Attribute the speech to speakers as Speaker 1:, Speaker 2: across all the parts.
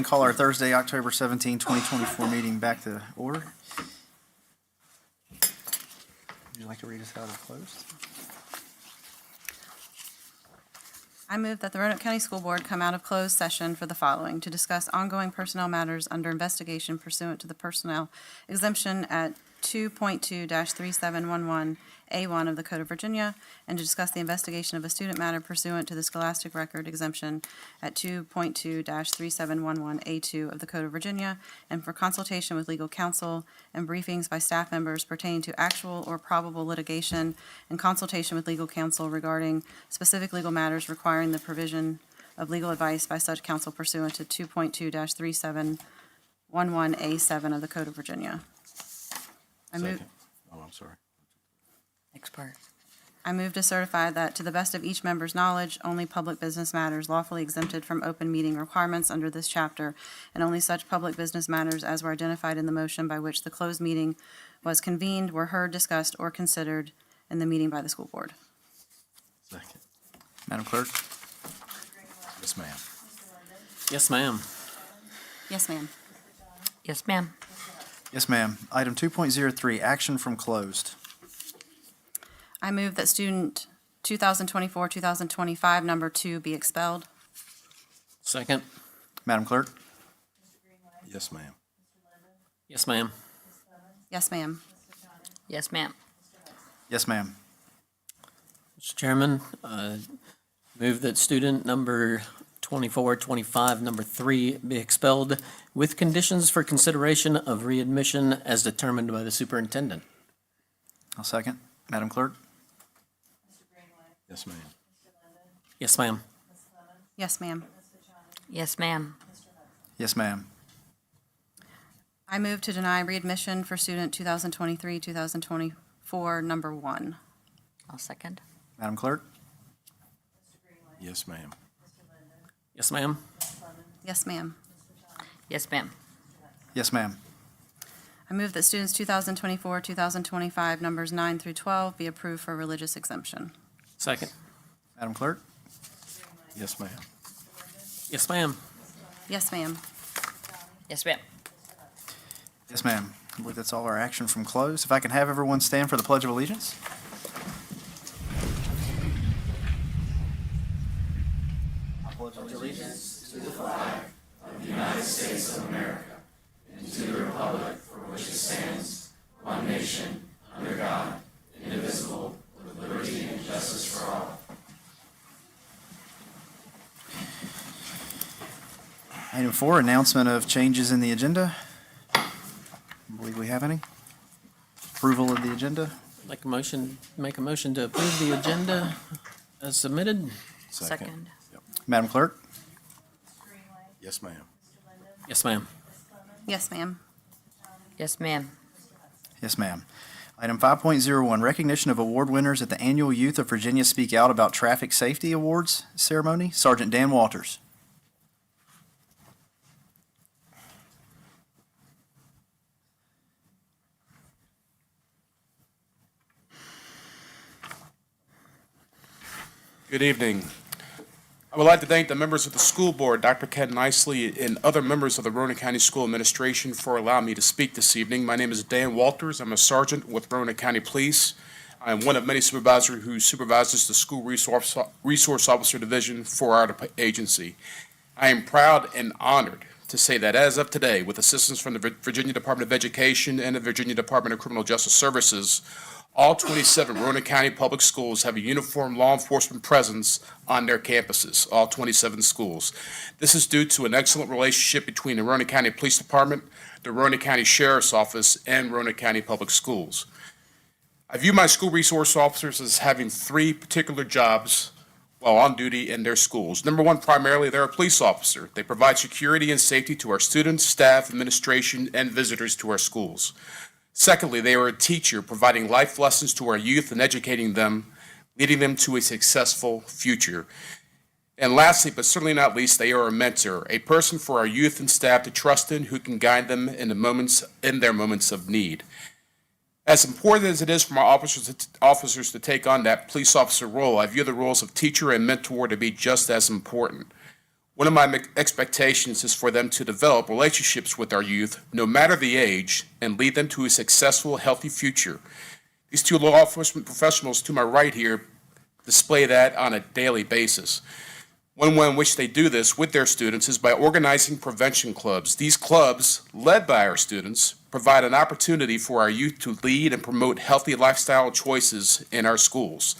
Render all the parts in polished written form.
Speaker 1: and call our Thursday, October 17, 2024 meeting back to order. Would you like to read us out of closed?
Speaker 2: I move that the Roanoke County School Board come out of closed session for the following: to discuss ongoing personnel matters under investigation pursuant to the personnel exemption at 2.2-3711A1 of the Code of Virginia, and to discuss the investigation of a student matter pursuant to the scholastic record exemption at 2.2-3711A2 of the Code of Virginia, and for consultation with legal counsel and briefings by staff members pertaining to actual or probable litigation, and consultation with legal counsel regarding specific legal matters requiring the provision of legal advice by such counsel pursuant to 2.2-3711A7 of the Code of Virginia.
Speaker 3: Second. Oh, I'm sorry.
Speaker 4: Next part.
Speaker 2: I move to certify that, to the best of each member's knowledge, only public business matters lawfully exempted from open meeting requirements under this chapter, and only such public business matters as were identified in the motion by which the closed meeting was convened were heard, discussed, or considered in the meeting by the school board.
Speaker 3: Second.
Speaker 1: Madam Clerk?
Speaker 3: Yes, ma'am.
Speaker 4: Yes, ma'am.
Speaker 2: Yes, ma'am.
Speaker 4: Yes, ma'am.
Speaker 1: Yes, ma'am. Item 2.03, action from closed.
Speaker 2: I move that student 2024-2025 number 2 be expelled.
Speaker 4: Second.
Speaker 1: Madam Clerk?
Speaker 3: Yes, ma'am.
Speaker 4: Yes, ma'am.
Speaker 2: Yes, ma'am.
Speaker 4: Yes, ma'am.
Speaker 1: Yes, ma'am.
Speaker 4: Mr. Chairman, move that student number 2425, number 3, be expelled with conditions for consideration of readmission as determined by the superintendent.
Speaker 1: I'll second. Madam Clerk?
Speaker 3: Yes, ma'am.
Speaker 4: Yes, ma'am.
Speaker 2: Yes, ma'am.
Speaker 4: Yes, ma'am.
Speaker 1: Yes, ma'am.
Speaker 2: I move to deny readmission for student 2023-2024 number 1.
Speaker 4: I'll second.
Speaker 1: Madam Clerk?
Speaker 3: Yes, ma'am.
Speaker 4: Yes, ma'am.
Speaker 2: Yes, ma'am.
Speaker 4: Yes, ma'am.
Speaker 1: Yes, ma'am.
Speaker 2: I move that students 2024-2025 numbers 9 through 12 be approved for religious exemption.
Speaker 4: Second.
Speaker 1: Madam Clerk?
Speaker 3: Yes, ma'am.
Speaker 4: Yes, ma'am.
Speaker 2: Yes, ma'am.
Speaker 4: Yes, ma'am.
Speaker 1: Yes, ma'am. I believe that's all our action from closed. If I can have everyone stand for the Pledge of Allegiance. I pledge allegiance to the flag of the United States of America and to the republic for which it stands, one nation, under God, indivisible, with liberty and justice for all. Item 4, announcement of changes in the agenda. I believe we have any. Approval of the agenda.
Speaker 4: Make a motion to approve the agenda as submitted.
Speaker 3: Second. Yep.
Speaker 1: Madam Clerk?
Speaker 3: Yes, ma'am.
Speaker 4: Yes, ma'am.
Speaker 2: Yes, ma'am.
Speaker 4: Yes, ma'am.
Speaker 1: Yes, ma'am. Item 5.01, recognition of award winners at the annual Youth of Virginia Speak Out About Traffic Safety Awards ceremony. Sergeant Dan Walters.
Speaker 5: Good evening. I would like to thank the members of the school board, Dr. Ken Nicely, and other members of the Roanoke County School Administration for allowing me to speak this evening. My name is Dan Walters. I'm a sergeant with Roanoke County Police. I am one of many supervisors who supervises the School Resource Officer Division for our agency. I am proud and honored to say that as of today, with assistance from the Virginia Department of Education and the Virginia Department of Criminal Justice Services, all 27 Roanoke County public schools have a uniform law enforcement presence on their campuses, all 27 schools. This is due to an excellent relationship between the Roanoke County Police Department, the Roanoke County Sheriff's Office, and Roanoke County Public Schools. I view my school resource officers as having 3 particular jobs while on duty in their schools. Number 1, primarily, they're a police officer. They provide security and safety to our students, staff, administration, and visitors to our schools. Secondly, they are a teacher, providing life lessons to our youth and educating them, leading them to a successful future. And lastly, but certainly not least, they are a mentor, a person for our youth and staff to trust in, who can guide them in their moments of need. As important as it is for my officers to take on that police officer role, I view the roles of teacher and mentor to be just as important. One of my expectations is for them to develop relationships with our youth, no matter the age, and lead them to a successful, healthy future. These two law enforcement professionals to my right here display that on a daily basis. One way in which they do this with their students is by organizing prevention clubs. These clubs, led by our students, provide an opportunity for our youth to lead and promote healthy lifestyle choices in our schools.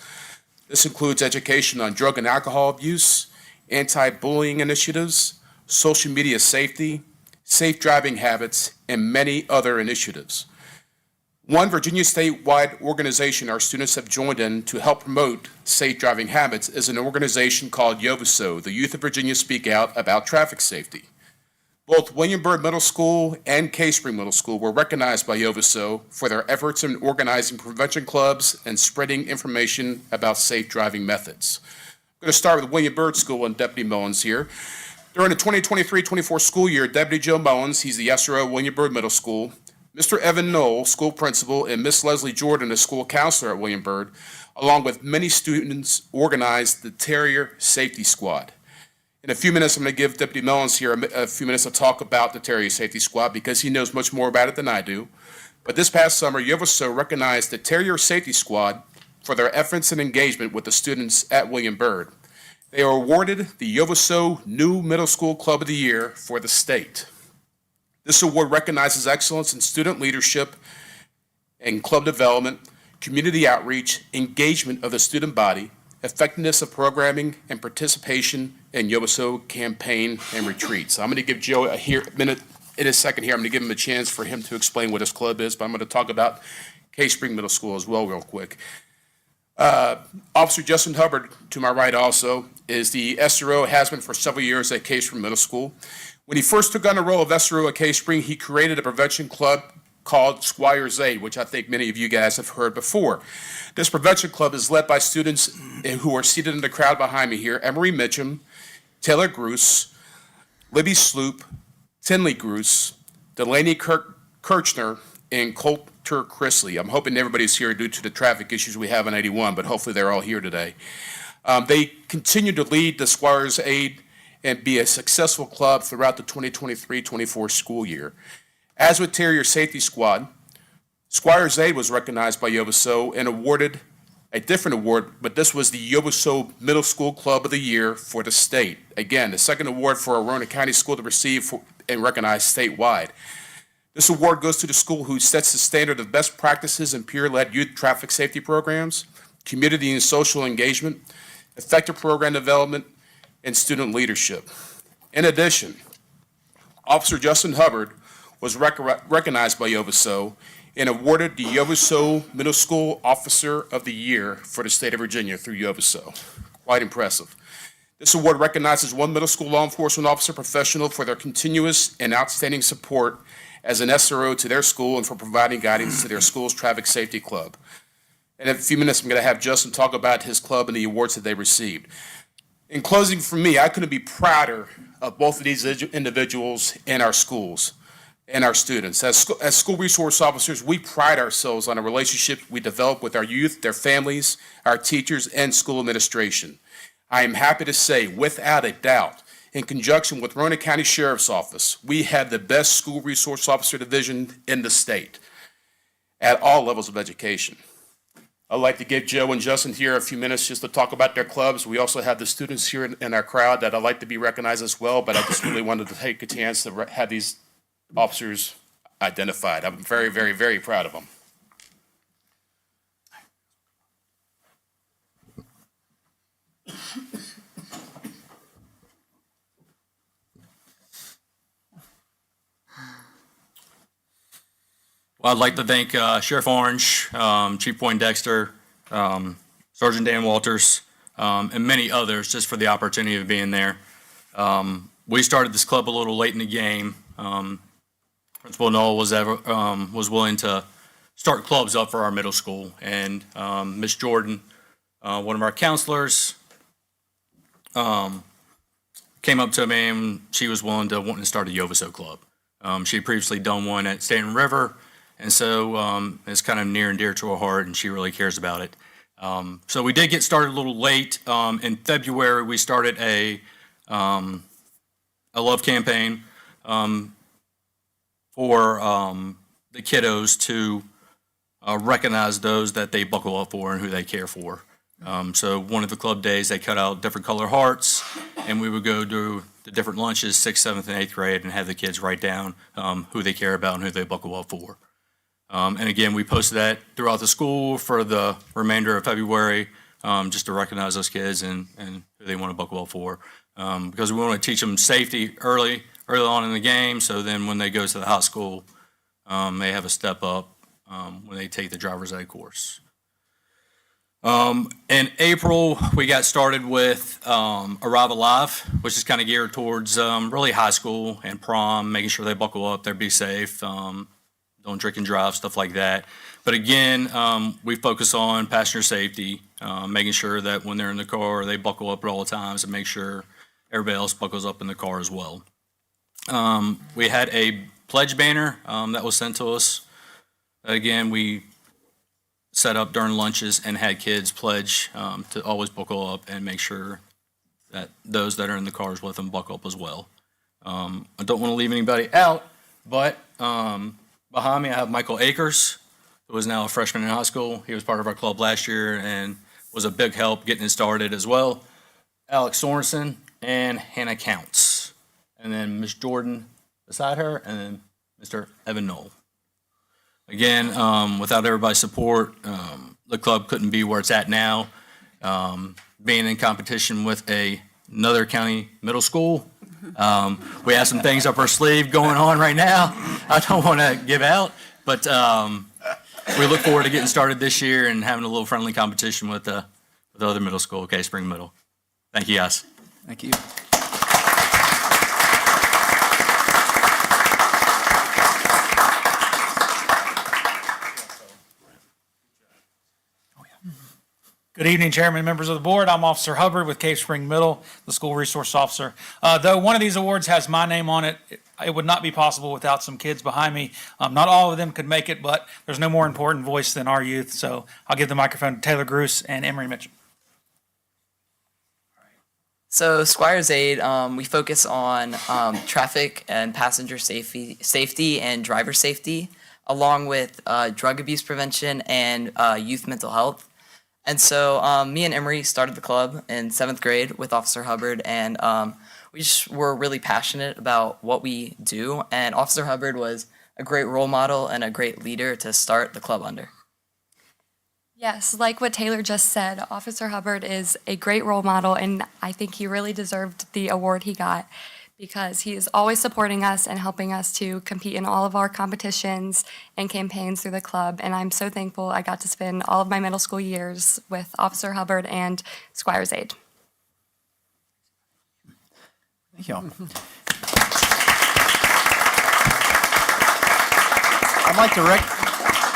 Speaker 5: This includes education on drug and alcohol abuse, anti-bullying initiatives, social media safety, safe driving habits, and many other initiatives. One Virginia statewide organization our students have joined in to help promote safe driving habits is an organization called YOVISO, the Youth of Virginia Speak Out About Traffic Safety. Both William Byrd Middle School and Cave Spring Middle School were recognized by YOVISO for their efforts in organizing prevention clubs and spreading information about safe driving methods. I'm going to start with William Byrd School and Deputy Mullins here. During the 2023-24 school year, Deputy Joe Mullins, he's the SRO at William Byrd Middle School, Mr. Evan Knoll, school principal, and Miss Leslie Jordan, the school counselor at William Byrd, along with many students, organized the Terrier Safety Squad. In a few minutes, I'm going to give Deputy Mullins here a few minutes to talk about the Terrier Safety Squad because he knows much more about it than I do. But this past summer, YOVISO recognized the Terrier Safety Squad for their efforts and engagement with the students at William Byrd. They are awarded the YOVISO New Middle School Club of the Year for the state. This award recognizes excellence in student leadership and club development, community outreach, engagement of the student body, effectiveness of programming, and participation in YOVISO campaign and retreats. I'm going to give Joe in a second here. I'm going to give him a chance for him to explain what his club is, but I'm going to talk about Cave Spring Middle School as well real quick. Officer Justin Hubbard, to my right also, is the SRO, has been for several years at Cave Spring Middle School. When he first took on the role of SRO at Cave Spring, he created a prevention club called Squire's Aid, which I think many of you guys have heard before. This prevention club is led by students who are seated in the crowd behind me here: Emery Mitchum, Taylor Gruce, Libby Sloop, Tinley Gruce, Delaney Kirchner, and Coulter Chrisley. I'm hoping everybody's here due to the traffic issues we have on 81, but hopefully they're all here today. They continue to lead the Squire's Aid and be a successful club throughout the 2023-24 school year. As with Terrier Safety Squad, Squire's Aid was recognized by YOVISO and awarded a different award, but this was the YOVISO Middle School Club of the Year for the state. Again, the second award for a Roanoke County school to receive and recognized statewide. This award goes to the school who sets the standard of best practices in peer-led youth traffic safety programs, community and social engagement, effective program development, and student leadership. In addition, Officer Justin Hubbard was recognized by YOVISO and awarded the YOVISO Middle School Officer of the Year for the state of Virginia through YOVISO. Quite impressive. This award recognizes one middle school law enforcement officer professional for their continuous and outstanding support as an SRO to their school and for providing guidance to their school's traffic safety club. In a few minutes, I'm going to have Justin talk about his club and the awards that they received. In closing, for me, I couldn't be prouder of both of these individuals and our schools and our students. As school resource officers, we pride ourselves on the relationship we develop with our youth, their families, our teachers, and school administration. I am happy to say, without a doubt, in conjunction with Roanoke County Sheriff's Office, we have the best school resource officer division in the state at all levels of education. I'd like to give Joe and Justin here a few minutes just to talk about their clubs. We also have the students here in our crowd that I'd like to be recognized as well, but I just really wanted to take a chance to have these officers identified. I'm very, very, very proud of them.
Speaker 6: Well, I'd like to thank Sheriff Orange, Chief Poindexter, Sergeant Dan Walters, and many others just for the opportunity of being there. We started this club a little late in the game. Principal Knoll was willing to start clubs up for our middle school, and Miss Jordan, one of our counselors, came up to me and she was wanting to start a YOVISO club. She had previously done one at Stanton River, and so it's kind of near and dear to her heart, and she really cares about it. So we did get started a little late. In February, we started a a love campaign for the kiddos to recognize those that they buckle up for and who they care for. So one of the club days, they cut out different color hearts, and we would go to the different lunches, 6th, 7th, and 8th grade, and have the kids write down who they care about and who they buckle up for. And again, we posted that throughout the school for the remainder of February, just to recognize those kids and who they want to buckle up for. Because we want to teach them safety early on in the game, so then when they go to the high school, they have a step up when they take the driver's ed course. In April, we got started with Arrive Alive, which is kind of geared towards really high school and prom, making sure they buckle up, they be safe, don't drink and drive, stuff like that. But again, we focus on passenger safety, making sure that when they're in the car, they buckle up at all times and make sure everybody else buckles up in the car as well. We had a pledge banner that was sent to us. Again, we set up during lunches and had kids pledge to always buckle up and make sure that those that are in the cars with them buckle up as well. I don't want to leave anybody out, but behind me I have Michael Akers, who is now a freshman in high school. He was part of our club last year and was a big help getting it started as well. Alex Sorensen and Hannah Counts. And then Miss Jordan beside her, and then Mr. Evan Knoll. Again, without everybody's support, the club couldn't be where it's at now. Being in competition with another county middle school, we have some things up our sleeve going on right now. I don't want to give out, but we look forward to getting started this year and having a little friendly competition with the other middle school, Cave Spring Middle. Thank you, guys.
Speaker 7: Thank you.
Speaker 8: Good evening, Chairman, members of the board. I'm Officer Hubbard with Cave Spring Middle, the school resource officer. Though one of these awards has my name on it, it would not be possible without some kids behind me. Not all of them could make it, but there's no more important voice than our youth. So I'll give the microphone to Taylor Gruce and Emery Mitchell.
Speaker 9: So Squire's Aid, we focus on traffic and passenger safety and driver safety, along with drug abuse prevention and youth mental health. And so me and Emery started the club in 7th grade with Officer Hubbard, and we just were really passionate about what we do. And Officer Hubbard was a great role model and a great leader to start the club under.
Speaker 10: Yes, like what Taylor just said, Officer Hubbard is a great role model, and I think he really deserved the award he got because he is always supporting us and helping us to compete in all of our competitions and campaigns through the club. And I'm so thankful I got to spend all of my middle school years with Officer Hubbard and Squire's Aid.
Speaker 7: Thank y'all. I'd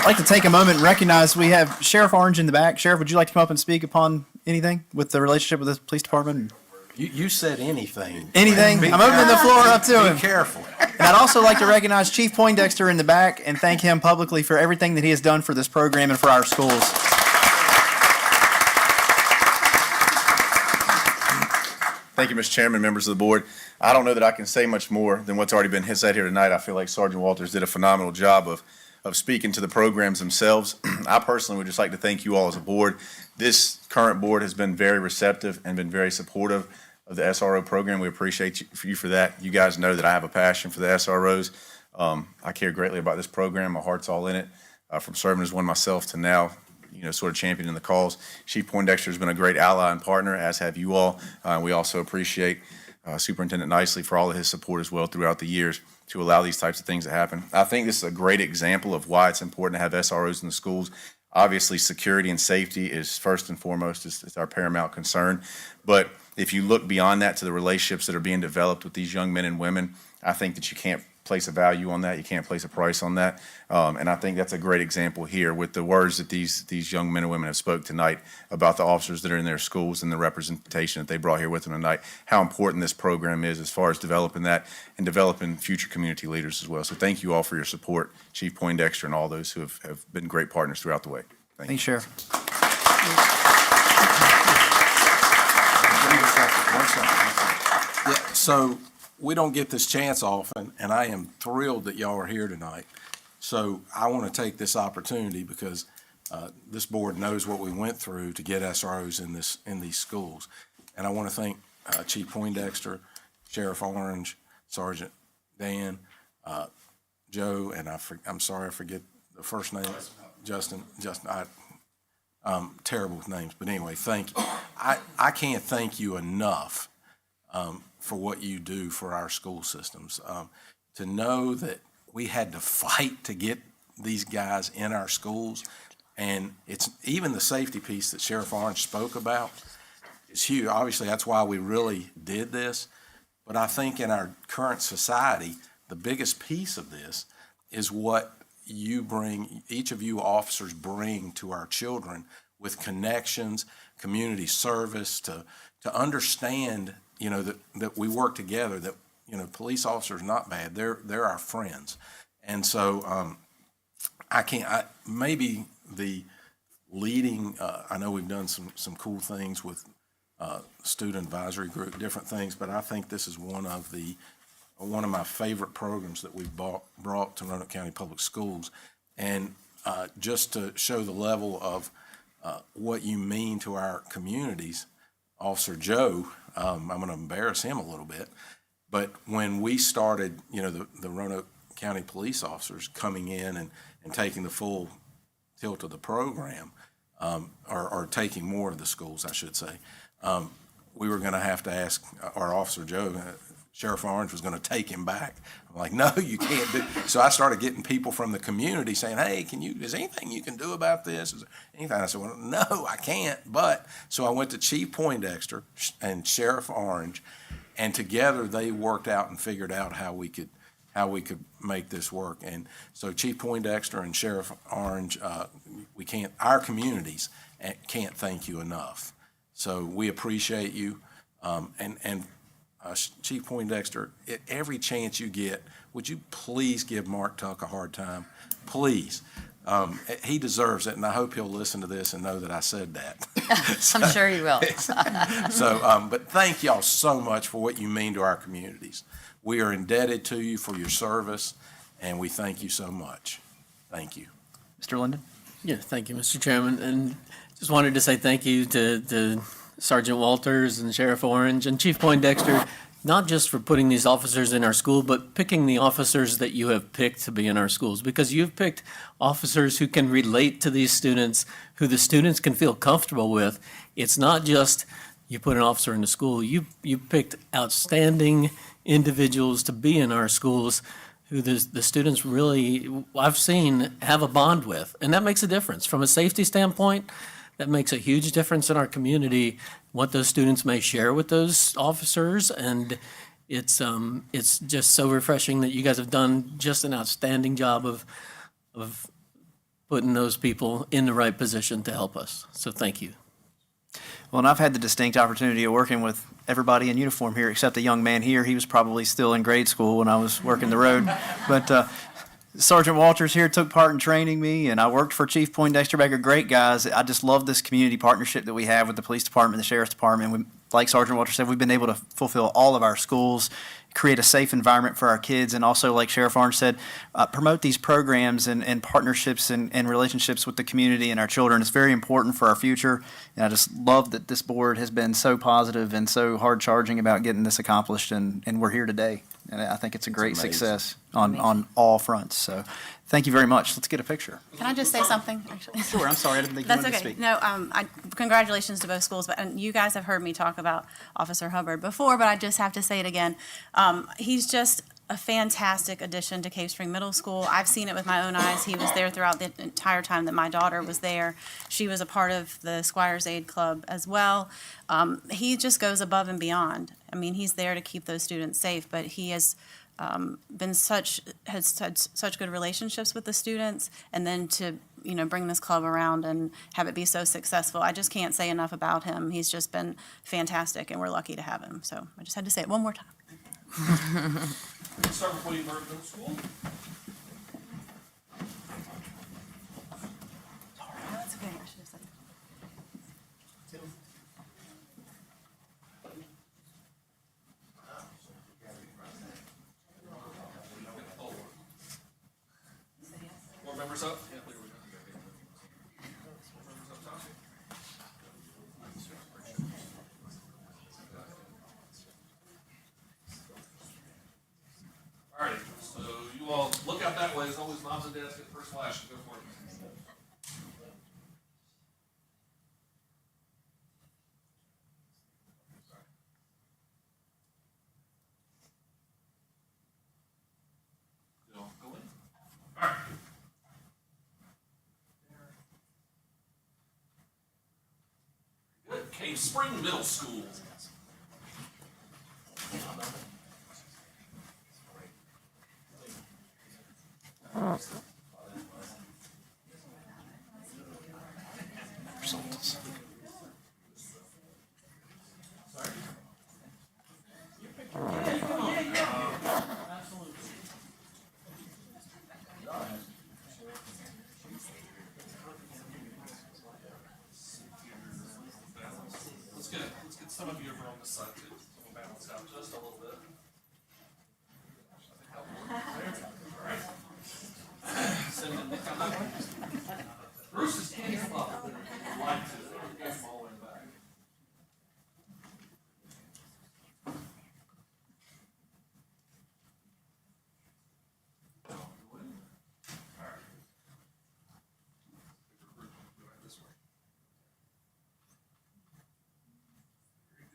Speaker 7: like to take a moment and recognize we have Sheriff Orange in the back. Sheriff, would you like to come up and speak upon anything with the relationship with the police department?
Speaker 3: You said anything.
Speaker 7: Anything? I'm opening the floor up to him.
Speaker 3: Be careful.
Speaker 7: And I'd also like to recognize Chief Poindexter in the back and thank him publicly for everything that he has done for this program and for our schools.
Speaker 11: Thank you, Mr. Chairman, members of the board. I don't know that I can say much more than what's already been said here tonight. I feel like Sergeant Walters did a phenomenal job of speaking to the programs themselves. I personally would just like to thank you all as a board. This current board has been very receptive and been very supportive of the SRO program. We appreciate you for that. You guys know that I have a passion for the SROs. I care greatly about this program. My heart's all in it. From serving as one myself to now, sort of championing the cause. Chief Poindexter has been a great ally and partner, as have you all. We also appreciate Superintendent Nicely for all of his support as well throughout the years to allow these types of things to happen. I think this is a great example of why it's important to have SROs in the schools. Obviously, security and safety is first and foremost, it's our paramount concern. But if you look beyond that to the relationships that are being developed with these young men and women, I think that you can't place a value on that. You can't place a price on that. And I think that's a great example here with the words that these young men and women have spoke tonight about the officers that are in their schools and the representation that they brought here with them tonight, how important this program is as far as developing that and developing future community leaders as well. So thank you all for your support, Chief Poindexter and all those who have been great partners throughout the way. Thank you.
Speaker 7: Thanks, Sheriff.
Speaker 3: Yeah, so we don't get this chance often, and I am thrilled that y'all are here tonight. So I want to take this opportunity because this board knows what we went through to get SROs in these schools. And I want to thank Chief Poindexter, Sheriff Orange, Sergeant Dan, Joe, and I'm sorry I forget the first name, Justin, terrible with names, but anyway, thank you. I can't thank you enough for what you do for our school systems. To know that we had to fight to get these guys in our schools, and it's even the safety piece that Sheriff Orange spoke about is huge. Obviously, that's why we really did this, but I think in our current society, the biggest piece of this is what you bring, each of you officers bring to our children with connections, community service, to understand, that we work together, that, police officers are not bad. They're our friends. And so maybe the leading, I know we've done some cool things with student advisory group, different things, but I think this is one of my favorite programs that we've brought to Roanoke County Public Schools. And just to show the level of what you mean to our communities, Officer Joe, I'm going to embarrass him a little bit, but when we started, the Roanoke County police officers coming in and taking the full tilt of the program, or taking more of the schools, I should say, we were going to have to ask our Officer Joe, Sheriff Orange was going to take him back. I'm like, no, you can't do. So I started getting people from the community saying, hey, is there anything you can do about this? Is there anything? I said, well, no, I can't. But, so I went to Chief Poindexter and Sheriff Orange, and together they worked out and figured out how we could make this work. And so Chief Poindexter and Sheriff Orange, our communities can't thank you enough. So we appreciate you. Chief Poindexter, at every chance you get, would you please give Mark Tuck a hard time? Please. He deserves it, and I hope he'll listen to this and know that I said that.
Speaker 2: I'm sure he will.
Speaker 3: But thank y'all so much for what you mean to our communities. We are indebted to you for your service, and we thank you so much. Thank you.
Speaker 7: Mr. Linden?
Speaker 4: Yeah, thank you, Mr. Chairman. And just wanted to say thank you to Sergeant Walters and Sheriff Orange and Chief Poindexter, not just for putting these officers in our school, but picking the officers that you have picked to be in our schools, because you've picked officers who can relate to these students, who the students can feel comfortable with. It's not just you put an officer in the school. You picked outstanding individuals to be in our schools who the students really, I've seen, have a bond with. And that makes a difference. From a safety standpoint, that makes a huge difference in our community, what those students may share with those officers. And it's just so refreshing that you guys have done just an outstanding job of putting those people in the right position to help us. So thank you.
Speaker 7: Well, and I've had the distinct opportunity of working with everybody in uniform here except the young man here. He was probably still in grade school when I was working the road. But Sergeant Walters here took part in training me, and I worked for Chief Poindexter Baker. Great guys. I just love this community partnership that we have with the police department and the sheriff's department. Like Sergeant Walters said, we've been able to fulfill all of our schools, create a safe environment for our kids, and also, like Sheriff Orange said, promote these programs and partnerships and relationships with the community and our children. It's very important for our future, and I just love that this board has been so positive and so hard-charging about getting this accomplished, and we're here today. And I think it's a great success on all fronts. So thank you very much. Let's get a picture.
Speaker 2: Can I just say something, actually?
Speaker 7: Sure, I'm sorry, I didn't think you
Speaker 2: That's
Speaker 7: wanted
Speaker 2: okay.
Speaker 7: to speak.
Speaker 2: No, congratulations to both schools, and you guys have heard me talk about Officer Hubbard before, but I just have to say it again. He's just a fantastic addition to Cave Spring Middle School. I've seen it with my own eyes. He was there throughout the entire time that my daughter was there. She was a part of the Squires Aid Club as well. He just goes above and beyond. I mean, he's there to keep those students safe, but he has had such good relationships with the students, and then to bring this club around and have it be so successful. I just can't say enough about him. He's just been fantastic, and we're lucky to have him. So I just had to say it one more time.
Speaker 5: Start with Williamsburg Middle School.
Speaker 2: That's okay. I should have said it.
Speaker 6: Members up? All right, so you all look out that way. As always, moms and dads get the first flash. Go for it. Go in. All right. Good. Cave Spring Middle School. Let's get some of you over on this side too. So we'll balance out just a little bit. All right. Cinnamon, Nick, come that way. Bruce is can't come up. If you'd like to. You guys come all the way back.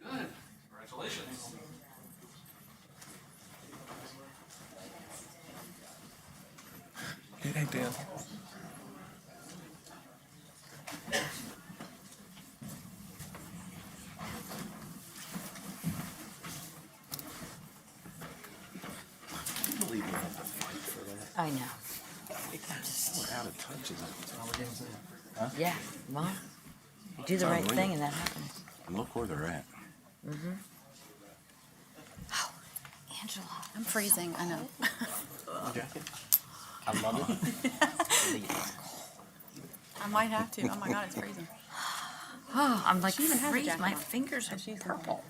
Speaker 6: Good. Congratulations.
Speaker 5: Hey, Dan.
Speaker 12: I know.
Speaker 3: We're out of touch, isn't it?
Speaker 12: Yeah, well, you do the right thing and that happens.
Speaker 3: And look where they're at.
Speaker 12: Oh, Angela.
Speaker 2: I'm freezing, I know.
Speaker 7: I love it.
Speaker 2: I might have to. Oh my God, it's freezing.
Speaker 12: Oh, I'm like,
Speaker 2: She even has a
Speaker 12: freeze,
Speaker 2: jacket
Speaker 12: my
Speaker 2: on.
Speaker 12: fingers are purple.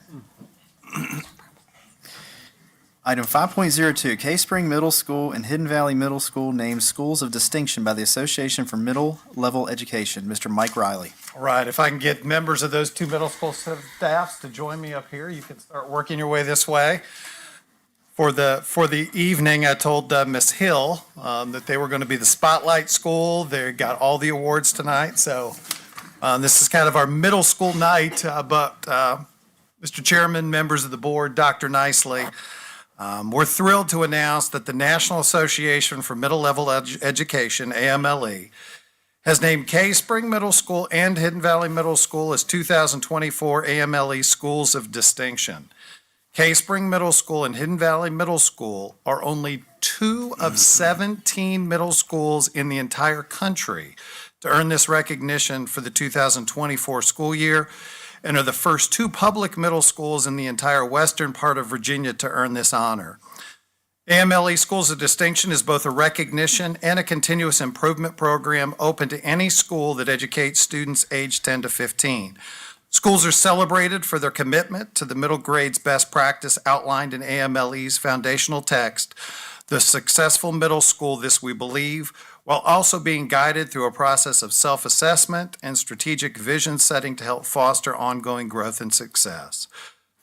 Speaker 7: Item 5.02, Cave Spring Middle School and Hidden Valley Middle School named Schools of Distinction by the Association for Middle Level Education. Mr. Mike Riley.
Speaker 13: All right, if I can get members of those two middle school staffs to join me up here, you can start working your way this way. For the evening, I told Ms. Hill that they were going to be the spotlight school. They got all the awards tonight, so this is kind of our middle school night. But Mr. Chairman, members of the board, Dr. Nicely, we're thrilled to announce that the National Association for Middle Level Education, AMLE, has named Cave Spring Middle School and Hidden Valley Middle School as 2024 AMLE Schools of Distinction. Cave Spring Middle School and Hidden Valley Middle School are only 2 of 17 middle schools in the entire country to earn this recognition for the 2024 school year, and are the first 2 public middle schools in the entire western part of Virginia to earn this honor. AMLE Schools of Distinction is both a recognition and a continuous improvement program open to any school that educates students aged 10 to 15. Schools are celebrated for their commitment to the middle grade's best practice outlined in AMLE's foundational text, the successful middle school, this we believe, while also being guided through a process of self-assessment and strategic vision setting to help foster ongoing growth and success.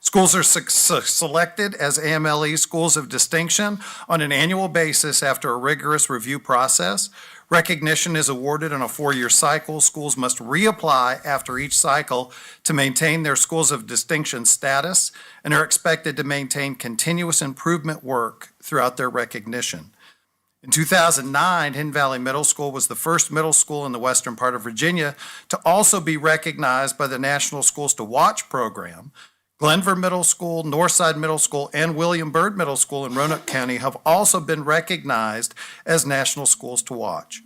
Speaker 13: Schools are selected as AMLE Schools of Distinction on an annual basis after a rigorous review process. Recognition is awarded on a 4-year cycle. Schools must reapply after each cycle to maintain their Schools of Distinction status and are expected to maintain continuous improvement work throughout their recognition. In 2009, Hidden Valley Middle School was the first middle school in the western part of Virginia to also be recognized by the National Schools to Watch program. Glenver Middle School, Northside Middle School, and William Byrd Middle School in Roanoke County have also been recognized as National Schools to Watch.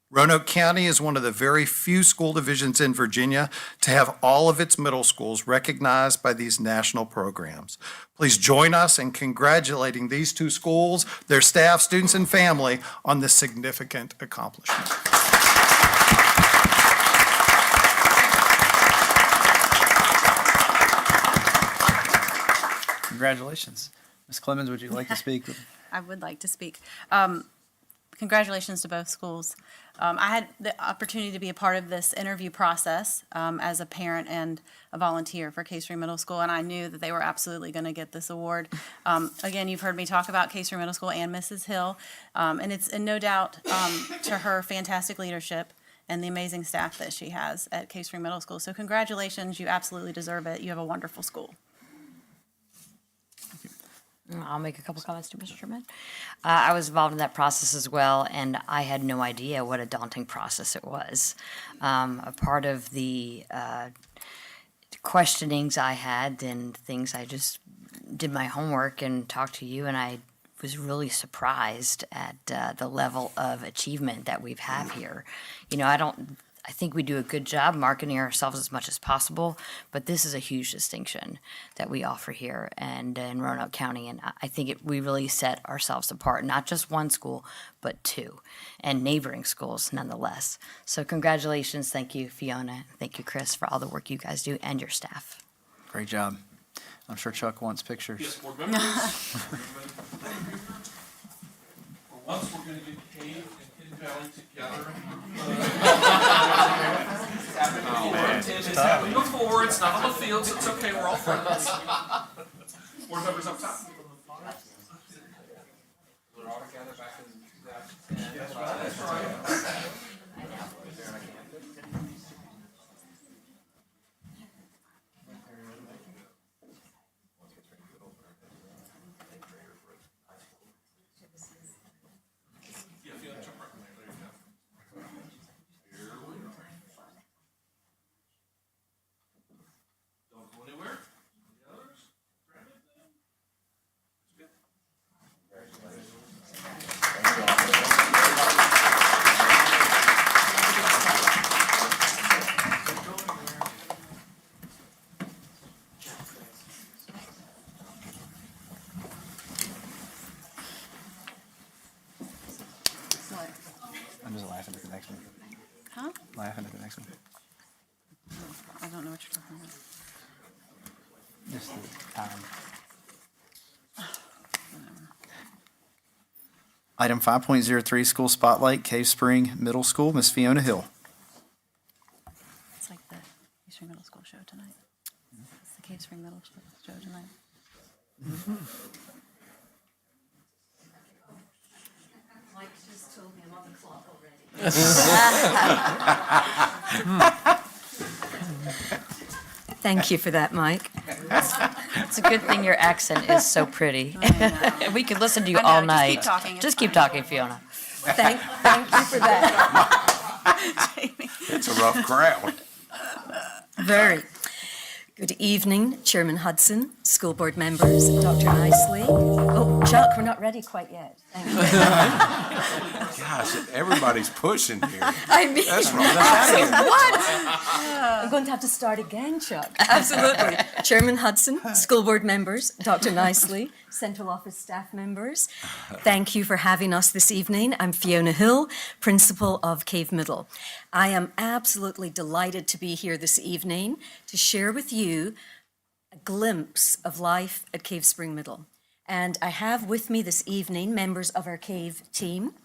Speaker 13: Roanoke County is one of the very few school divisions in Virginia to have all of its middle schools recognized by these national programs. Please join us in congratulating these 2 schools, their staff, students, and family on this significant accomplishment.
Speaker 7: Congratulations. Ms. Clemens, would you like to speak?
Speaker 2: I would like to speak. congratulations to both schools. I had the opportunity to be a part of this interview process as a parent and a volunteer for Cave Spring Middle School, and I knew that they were absolutely going to get this award. Again, you've heard me talk about Cave Spring Middle School and Mrs. Hill, and it's in no doubt to her fantastic leadership and the amazing staff that she has at Cave Spring Middle School. So congratulations, you absolutely deserve it. You have a wonderful school.
Speaker 12: I'll make a couple comments to Mr. Chairman. I was involved in that process as well, and I had no idea what a daunting process it was. A part of the questionings I had and things, I just did my homework and talked to you, and I was really surprised at the level of achievement that we've had here. You know, I think we do a good job marketing ourselves as much as possible, but this is a huge distinction that we offer here and in Roanoke County, and I think we really set ourselves apart, not just one school, but two, and neighboring schools nonetheless. So congratulations, thank you, Fiona, thank you, Chris, for all the work you guys do and your staff.
Speaker 7: Great job. I'm sure Chuck wants pictures.
Speaker 1: Yes, board members. For once, we're going to get Cave and Hidden Valley together. It's happening before. It's not on the field, so it's okay. We're all friends. Board members up top. We're all together back in 2010. That's right.
Speaker 7: I'm just laughing at the next one.
Speaker 2: Huh?
Speaker 7: Laughing at the next one.
Speaker 2: I don't know what you're talking about.
Speaker 7: Just the time. Item 5.03, School Spotlight, Cave Spring Middle School, Miss Fiona Hill.
Speaker 2: It's like the Cave Spring Middle School show tonight. It's the Cave Spring Middle School show tonight.
Speaker 12: Mike just told me I'm on the clock already. Thank you for that, Mike. It's a good thing your accent is so pretty. We could listen to you
Speaker 2: I know,
Speaker 12: all
Speaker 2: just
Speaker 12: night.
Speaker 2: keep talking, it's
Speaker 12: Just keep
Speaker 2: fine.
Speaker 12: talking, Fiona. Thank you for that.
Speaker 3: It's a rough crowd.
Speaker 14: Very. Good evening, Chairman Hudson, school board members, Dr. Isley. Oh, Chuck, we're not ready quite yet. Thank you.
Speaker 3: Gosh, everybody's pushing here.
Speaker 14: I mean,
Speaker 3: That's wrong.
Speaker 14: what? I'm going to have to start again, Chuck. Absolutely. Chairman Hudson, school board members, Dr. Nicely, central office staff members, thank you for having us this evening. I'm Fiona Hill, principal of Cave Middle. I am absolutely delighted to be here this evening to share with you a glimpse of life at Cave Spring Middle. And I have with me this evening members of our Cave team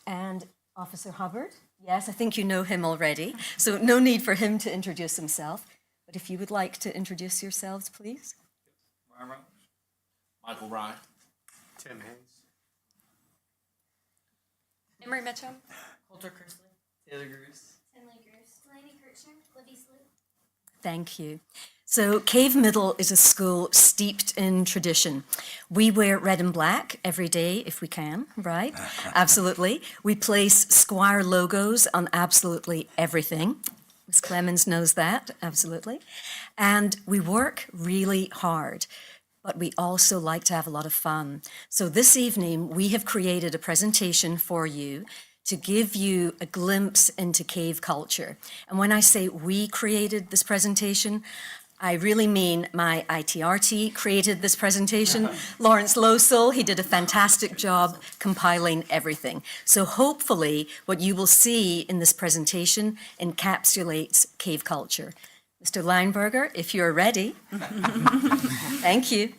Speaker 14: and Officer Hubbard. Yes, I think you know him already, so no need for him to introduce himself. But if you would like to introduce yourselves, please.
Speaker 1: Ryan Reynolds. Michael Ryan. Tim Hayes.
Speaker 10: Emery Mitchum.
Speaker 9: Coulter Chrisley. Taylor Gruce.
Speaker 15: Tinley Gruce. Delaney Kirchner. Libby Sloop.
Speaker 14: Thank you. So Cave Middle is a school steeped in tradition. We wear red and black every day if we can, right? Absolutely. We place Squire logos on absolutely everything. Ms. Clemens knows that, absolutely. And we work really hard, but we also like to have a lot of fun. So this evening, we have created a presentation for you to give you a glimpse into cave culture. And when I say we created this presentation, I really mean my ITRT created this presentation. Lawrence Losel, he did a fantastic job compiling everything. So hopefully what you will see in this presentation encapsulates cave culture. Mr. Leinberger, if you're ready. Thank you.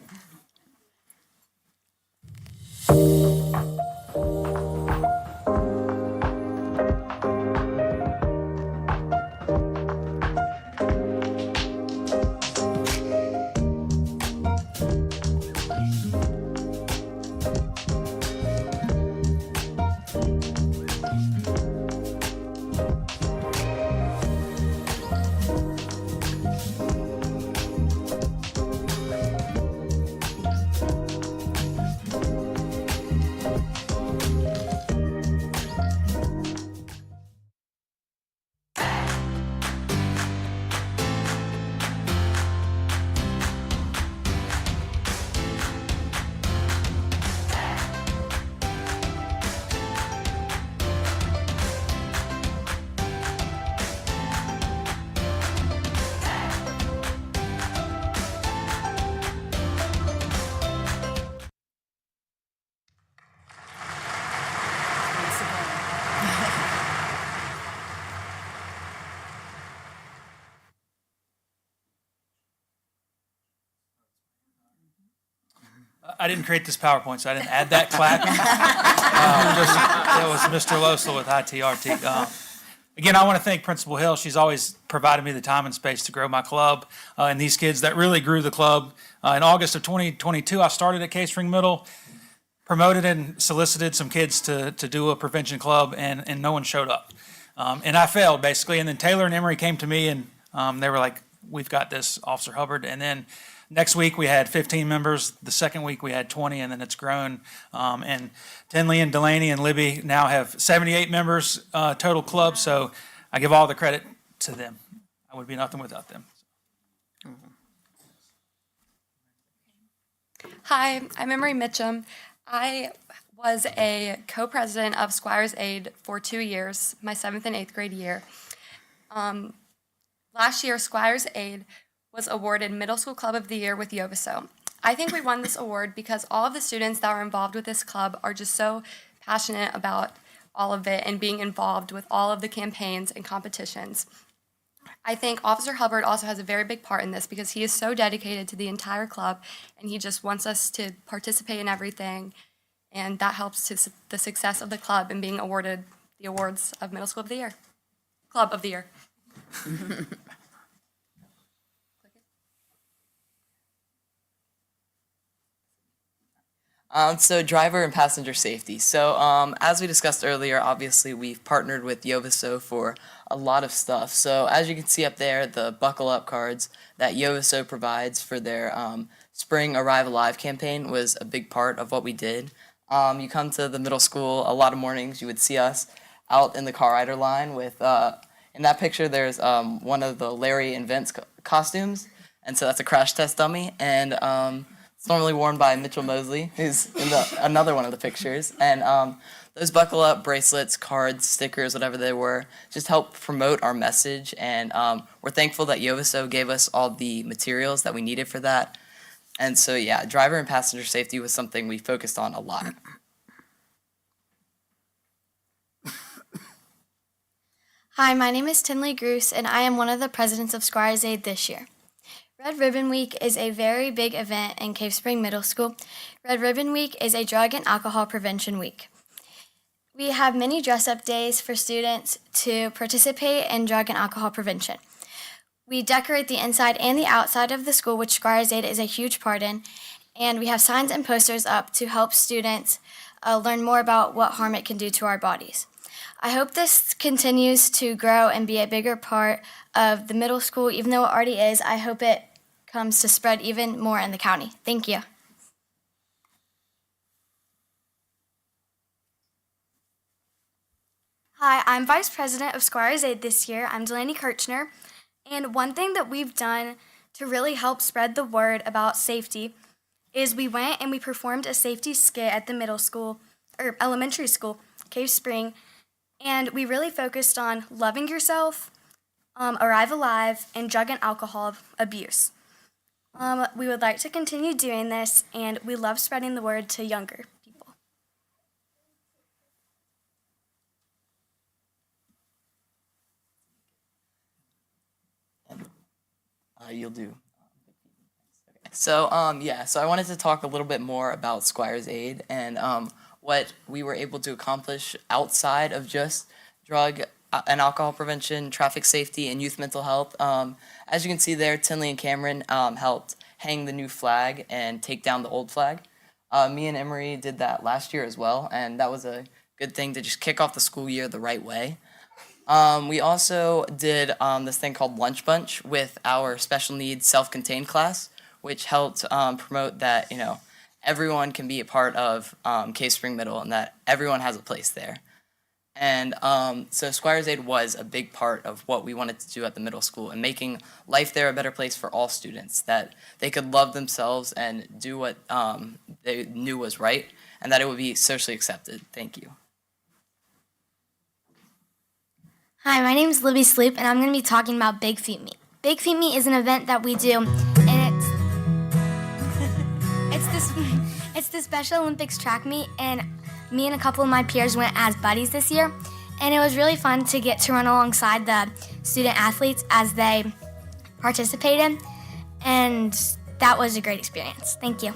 Speaker 8: I didn't create this PowerPoint, so I didn't add that clapping. It was Mr. Losel with ITRT. Again, I want to thank Principal Hill. She's always provided me the time and space to grow my club, and these kids that really grew the club. In August of 2022, I started at Cave Spring Middle, promoted and solicited some kids to do a prevention club, and no one showed up. And I failed, basically. And then Taylor and Emery came to me, and they were like, we've got this, Officer Hubbard. And then next week, we had 15 members. The second week, we had 20, and then it's grown. And Tinley and Delaney and Libby now have 78 members total club, so I give all the credit to them. I would be nothing without them.
Speaker 10: Hi, I'm Emery Mitchum. I was a co-president of Squires Aid for 2 years, my 7th and 8th grade year. Last year, Squires Aid was awarded Middle School Club of the Year with Yovaso. I think we won this award because all of the students that were involved with this club are just so passionate about all of it and being involved with all of the campaigns and competitions. I think Officer Hubbard also has a very big part in this because he is so dedicated to the entire club and he just wants us to participate in everything, and that helps to the success of the club and being awarded the awards of Middle School of the Year, Club of the Year.
Speaker 9: So driver and passenger safety. So as we discussed earlier, obviously we've partnered with Yovaso for a lot of stuff. So as you can see up there, the buckle up cards that Yovaso provides for their Spring Arrive Alive campaign was a big part of what we did. You come to the middle school, a lot of mornings you would see us out in the car rider line with, in that picture there's one of the Larry and Vince costumes, and so that's a crash test dummy, and it's normally worn by Mitchell Mosley, who's in another one of the pictures. And those buckle up bracelets, cards, stickers, whatever they were, just help promote our message. And we're thankful that Yovaso gave us all the materials that we needed for that. And so, yeah, driver and passenger safety was something we focused on a lot.
Speaker 15: Hi, my name is Tinley Groose, and I am one of the presidents of Squires Aid this year. Red Ribbon Week is a very big event in Cave Spring Middle School. Red Ribbon Week is a drug and alcohol prevention week. We have many dress-up days for students to participate in drug and alcohol prevention. We decorate the inside and the outside of the school, which Squires Aid is a huge part in, and we have signs and posters up to help students learn more about what harm it can do to our bodies. I hope this continues to grow and be a bigger part of the middle school, even though it already is. I hope it comes to spread even more in the county. Thank you. Hi, I'm Vice President of Squires Aid this year. I'm Delaney Kirchner. And one thing that we've done to really help spread the word about safety is we went and we performed a safety skit at the middle school, or elementary school, Cave Spring, and we really focused on loving yourself, Arrive Alive, and drug and alcohol abuse. We would like to continue doing this, and we love spreading the word to younger people.
Speaker 9: You'll do. So, so I wanted to talk a little bit more about Squires Aid and what we were able to accomplish outside of just drug and alcohol prevention, traffic safety, and youth mental health. As you can see there, Tinley and Cameron helped hang the new flag and take down the old flag. Me and Emery did that last year as well, and that was a good thing to just kick off the school year the right way. We also did this thing called Lunch Bunch with our special needs self-contained class, which helped promote that, everyone can be a part of Cave Spring Middle and that everyone has a place there. And so Squires Aid was a big part of what we wanted to do at the middle school and making life there a better place for all students, that they could love themselves and do what they knew was right, and that it would be socially accepted. Thank you.
Speaker 15: Hi, my name is Libby Sloop, and I'm going to be talking about Big Feet Meet. Big Feet Meet is an event that we do, and it's the Special Olympics track meet, and me and a couple of my peers went as buddies this year, and it was really fun to get to run alongside the student athletes as they participated, and that was a great experience. Thank you.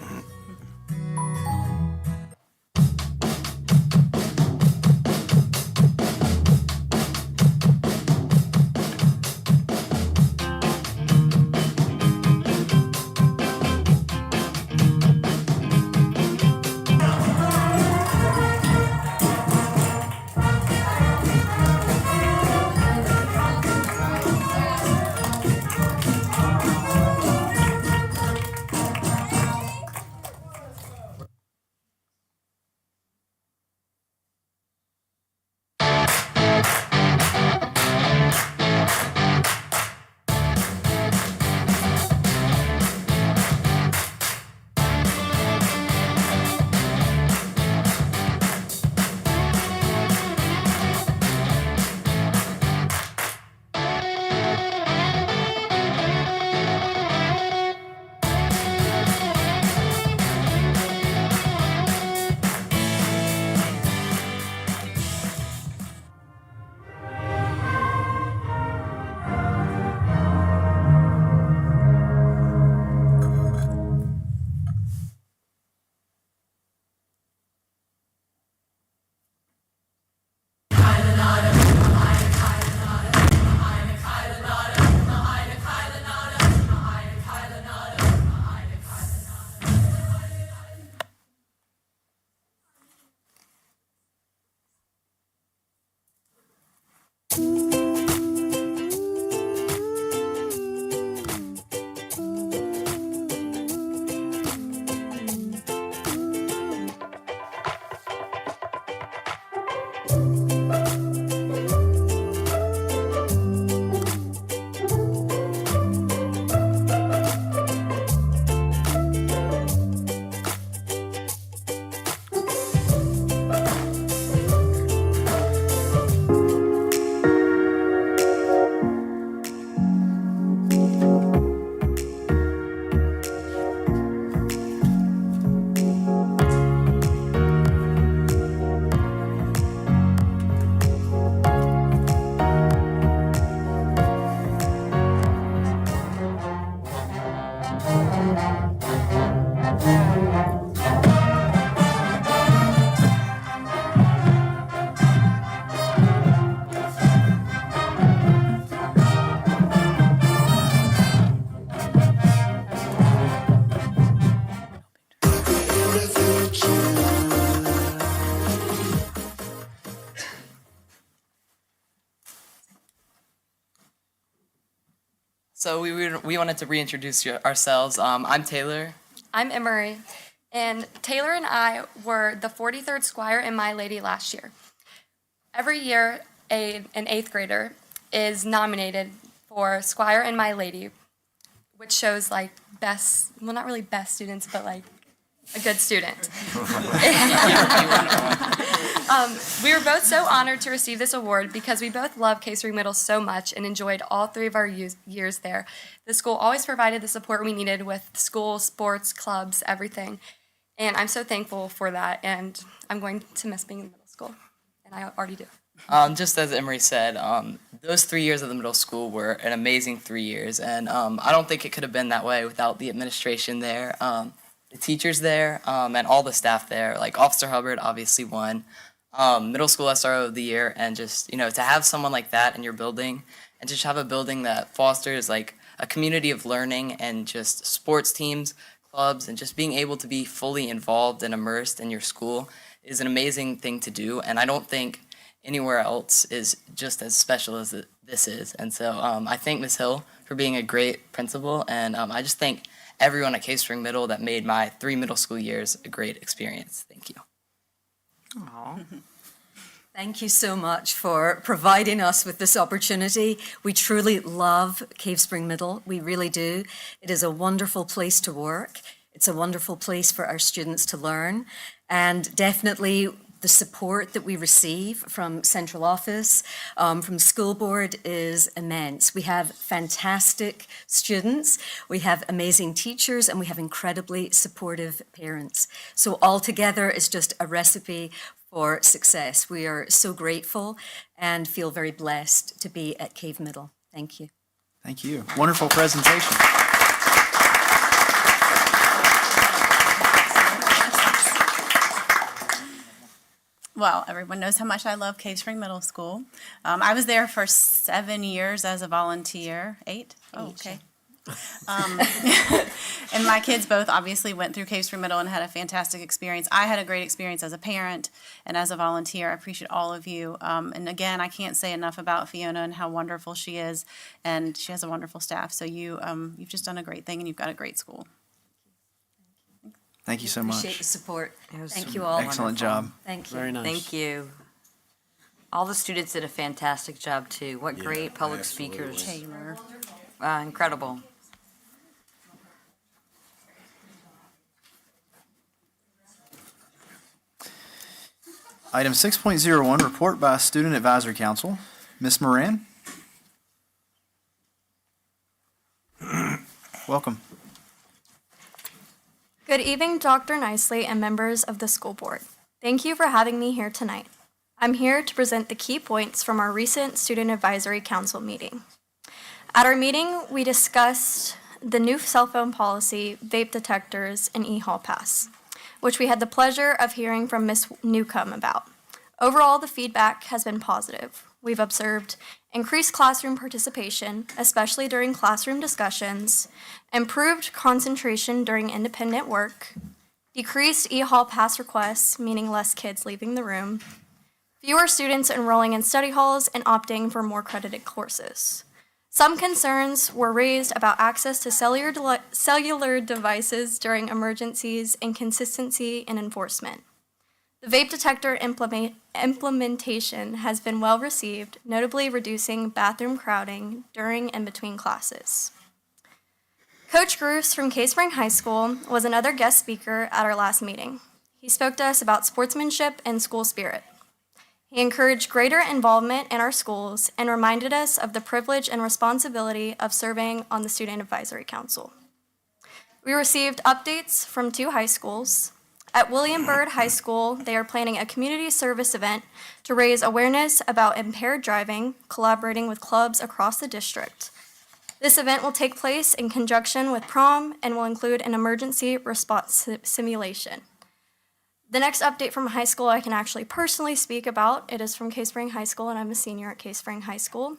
Speaker 9: So we wanted to reintroduce ourselves. I'm Taylor.
Speaker 10: I'm Emery, and Taylor and I were the 43rd Squire and My Lady last year. Every year, an 8th grader is nominated for Squire and My Lady, which shows like best, well, not really best students, but like a good student. We were both so honored to receive this award because we both love Cave Spring Middle so much and enjoyed all 3 of our years there. The school always provided the support we needed with school, sports, clubs, everything. And I'm so thankful for that, and I'm going to miss being in middle school, and I already do.
Speaker 9: Just as Emery said, those 3 years of the middle school were an amazing 3 years, and I don't think it could have been that way without the administration there, the teachers there, and all the staff there. Like Officer Hubbard obviously won Middle School SRO of the Year, and just, to have someone like that in your building, and just have a building that fosters like a community of learning and just sports teams, clubs, and just being able to be fully involved and immersed in your school is an amazing thing to do, and I don't think anywhere else is just as special as this is. And so I thank Ms. Hill for being a great principal, and I just thank everyone at Cave Spring Middle that made my 3 middle school years a great experience. Thank you.
Speaker 14: Aw. Thank you so much for providing us with this opportunity. We truly love Cave Spring Middle. We really do. It is a wonderful place to work. It's a wonderful place for our students to learn. And definitely the support that we receive from central office, from school board is immense. We have fantastic students, we have amazing teachers, and we have incredibly supportive parents. So altogether, it's just a recipe for success. We are so grateful and feel very blessed to be at Cave Middle. Thank you.
Speaker 7: Thank you. Wonderful presentation.
Speaker 2: Well, everyone knows how much I love Cave Spring Middle School. I was there for 7 years as a volunteer. 8? Oh, okay. And my kids both obviously went through Cave Spring Middle and had a fantastic experience. I had a great experience as a parent and as a volunteer. I appreciate all of you. And again, I can't say enough about Fiona and how wonderful she is, and she has a wonderful staff. So you've just done a great thing, and you've got a great school.
Speaker 7: Thank you so much.
Speaker 14: Appreciate the support.
Speaker 16: was
Speaker 14: Thank you all.
Speaker 7: Excellent job.
Speaker 14: Thank you.
Speaker 4: Very nice.
Speaker 16: Thank you. All the students did a fantastic job, too. What great public speakers.
Speaker 2: Taylor.
Speaker 16: Incredible.
Speaker 7: Item 6.01, report by Student Advisory Council. Ms. Moran? Welcome.
Speaker 10: Good evening, Dr. Nicely and members of the school board. Thank you for having me here tonight. I'm here to present the key points from our recent Student Advisory Council meeting. At our meeting, we discussed the new cell phone policy, vape detectors, and e-hall pass, which we had the pleasure of hearing from Ms. Newcomb about. Overall, the feedback has been positive. We've observed increased classroom participation, especially during classroom discussions, improved concentration during independent work, decreased e-hall pass requests, meaning less kids leaving the room, fewer students enrolling in study halls and opting for more credited courses. Some concerns were raised about access to cellular devices during emergencies and consistency in enforcement. The vape detector implementation has been well received, notably reducing bathroom crowding during and between classes. Coach Gruce from Cave Spring High School was another guest speaker at our last meeting. He spoke to us about sportsmanship and school spirit. He encouraged greater involvement in our schools and reminded us of the privilege and responsibility of serving on the Student Advisory Council. We received updates from 2 high schools. At William Byrd High School, they are planning a community service event to raise awareness about impaired driving, collaborating with clubs across the district. This event will take place in conjunction with prom and will include an emergency response simulation. The next update from high school I can actually personally speak about. It is from Cave Spring High School, and I'm a senior at Cave Spring High School.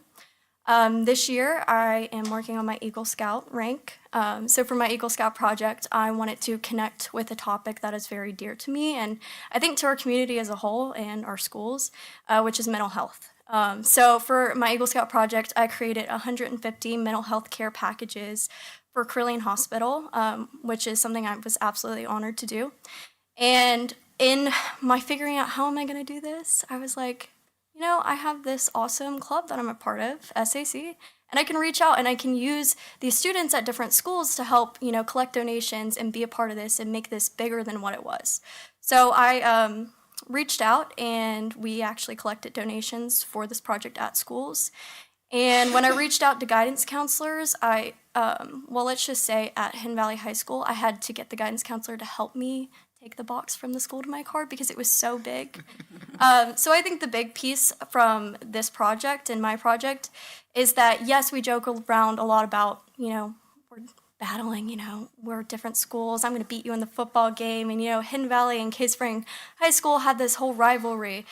Speaker 15: This year, I am working on my Eagle Scout rank. So for my Eagle Scout project, I wanted to connect with a topic that is very dear to me, and I think to our community as a whole and our schools, which is mental health. So for my Eagle Scout project, I created 150 mental health care packages for Carilion Hospital, which is something I was absolutely honored to do. And in my figuring out how am I going to do this, I was like, you know, I have this awesome club that I'm a part of, SAC, and I can reach out and I can use these students at different schools to help, you know, collect donations and be a part of this and make this bigger than what it was. So I reached out and we actually collected donations for this project at schools. And when I reached out to guidance counselors, well, let's just say at Hidden Valley High School, I had to get the guidance counselor to help me take the box from the school to my car because it was so big. So I think the big piece from this project and my project is that, yes, we joke around a lot about, you know, we're battling, you know, we're different schools. I'm going to beat you in the football game. And, you know, Hidden Valley and Cave Spring High School had this whole rivalry.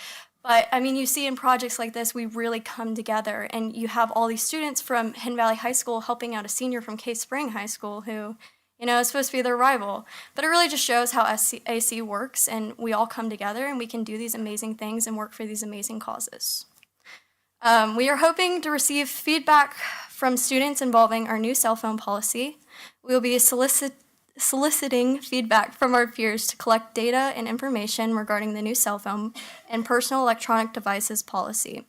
Speaker 15: But, I mean, you see in projects like this, we really come together. And you have all these students from Hidden Valley High School helping out a senior from Cave Spring High School who, you know, is supposed to be their rival. But it really just shows how AC works, and we all come together, and we can do these amazing things and work for these amazing causes. We are hoping to receive feedback from students involving our new cell phone policy. We will be soliciting feedback from our peers to collect data and information regarding the new cell phone and personal electronic devices policy.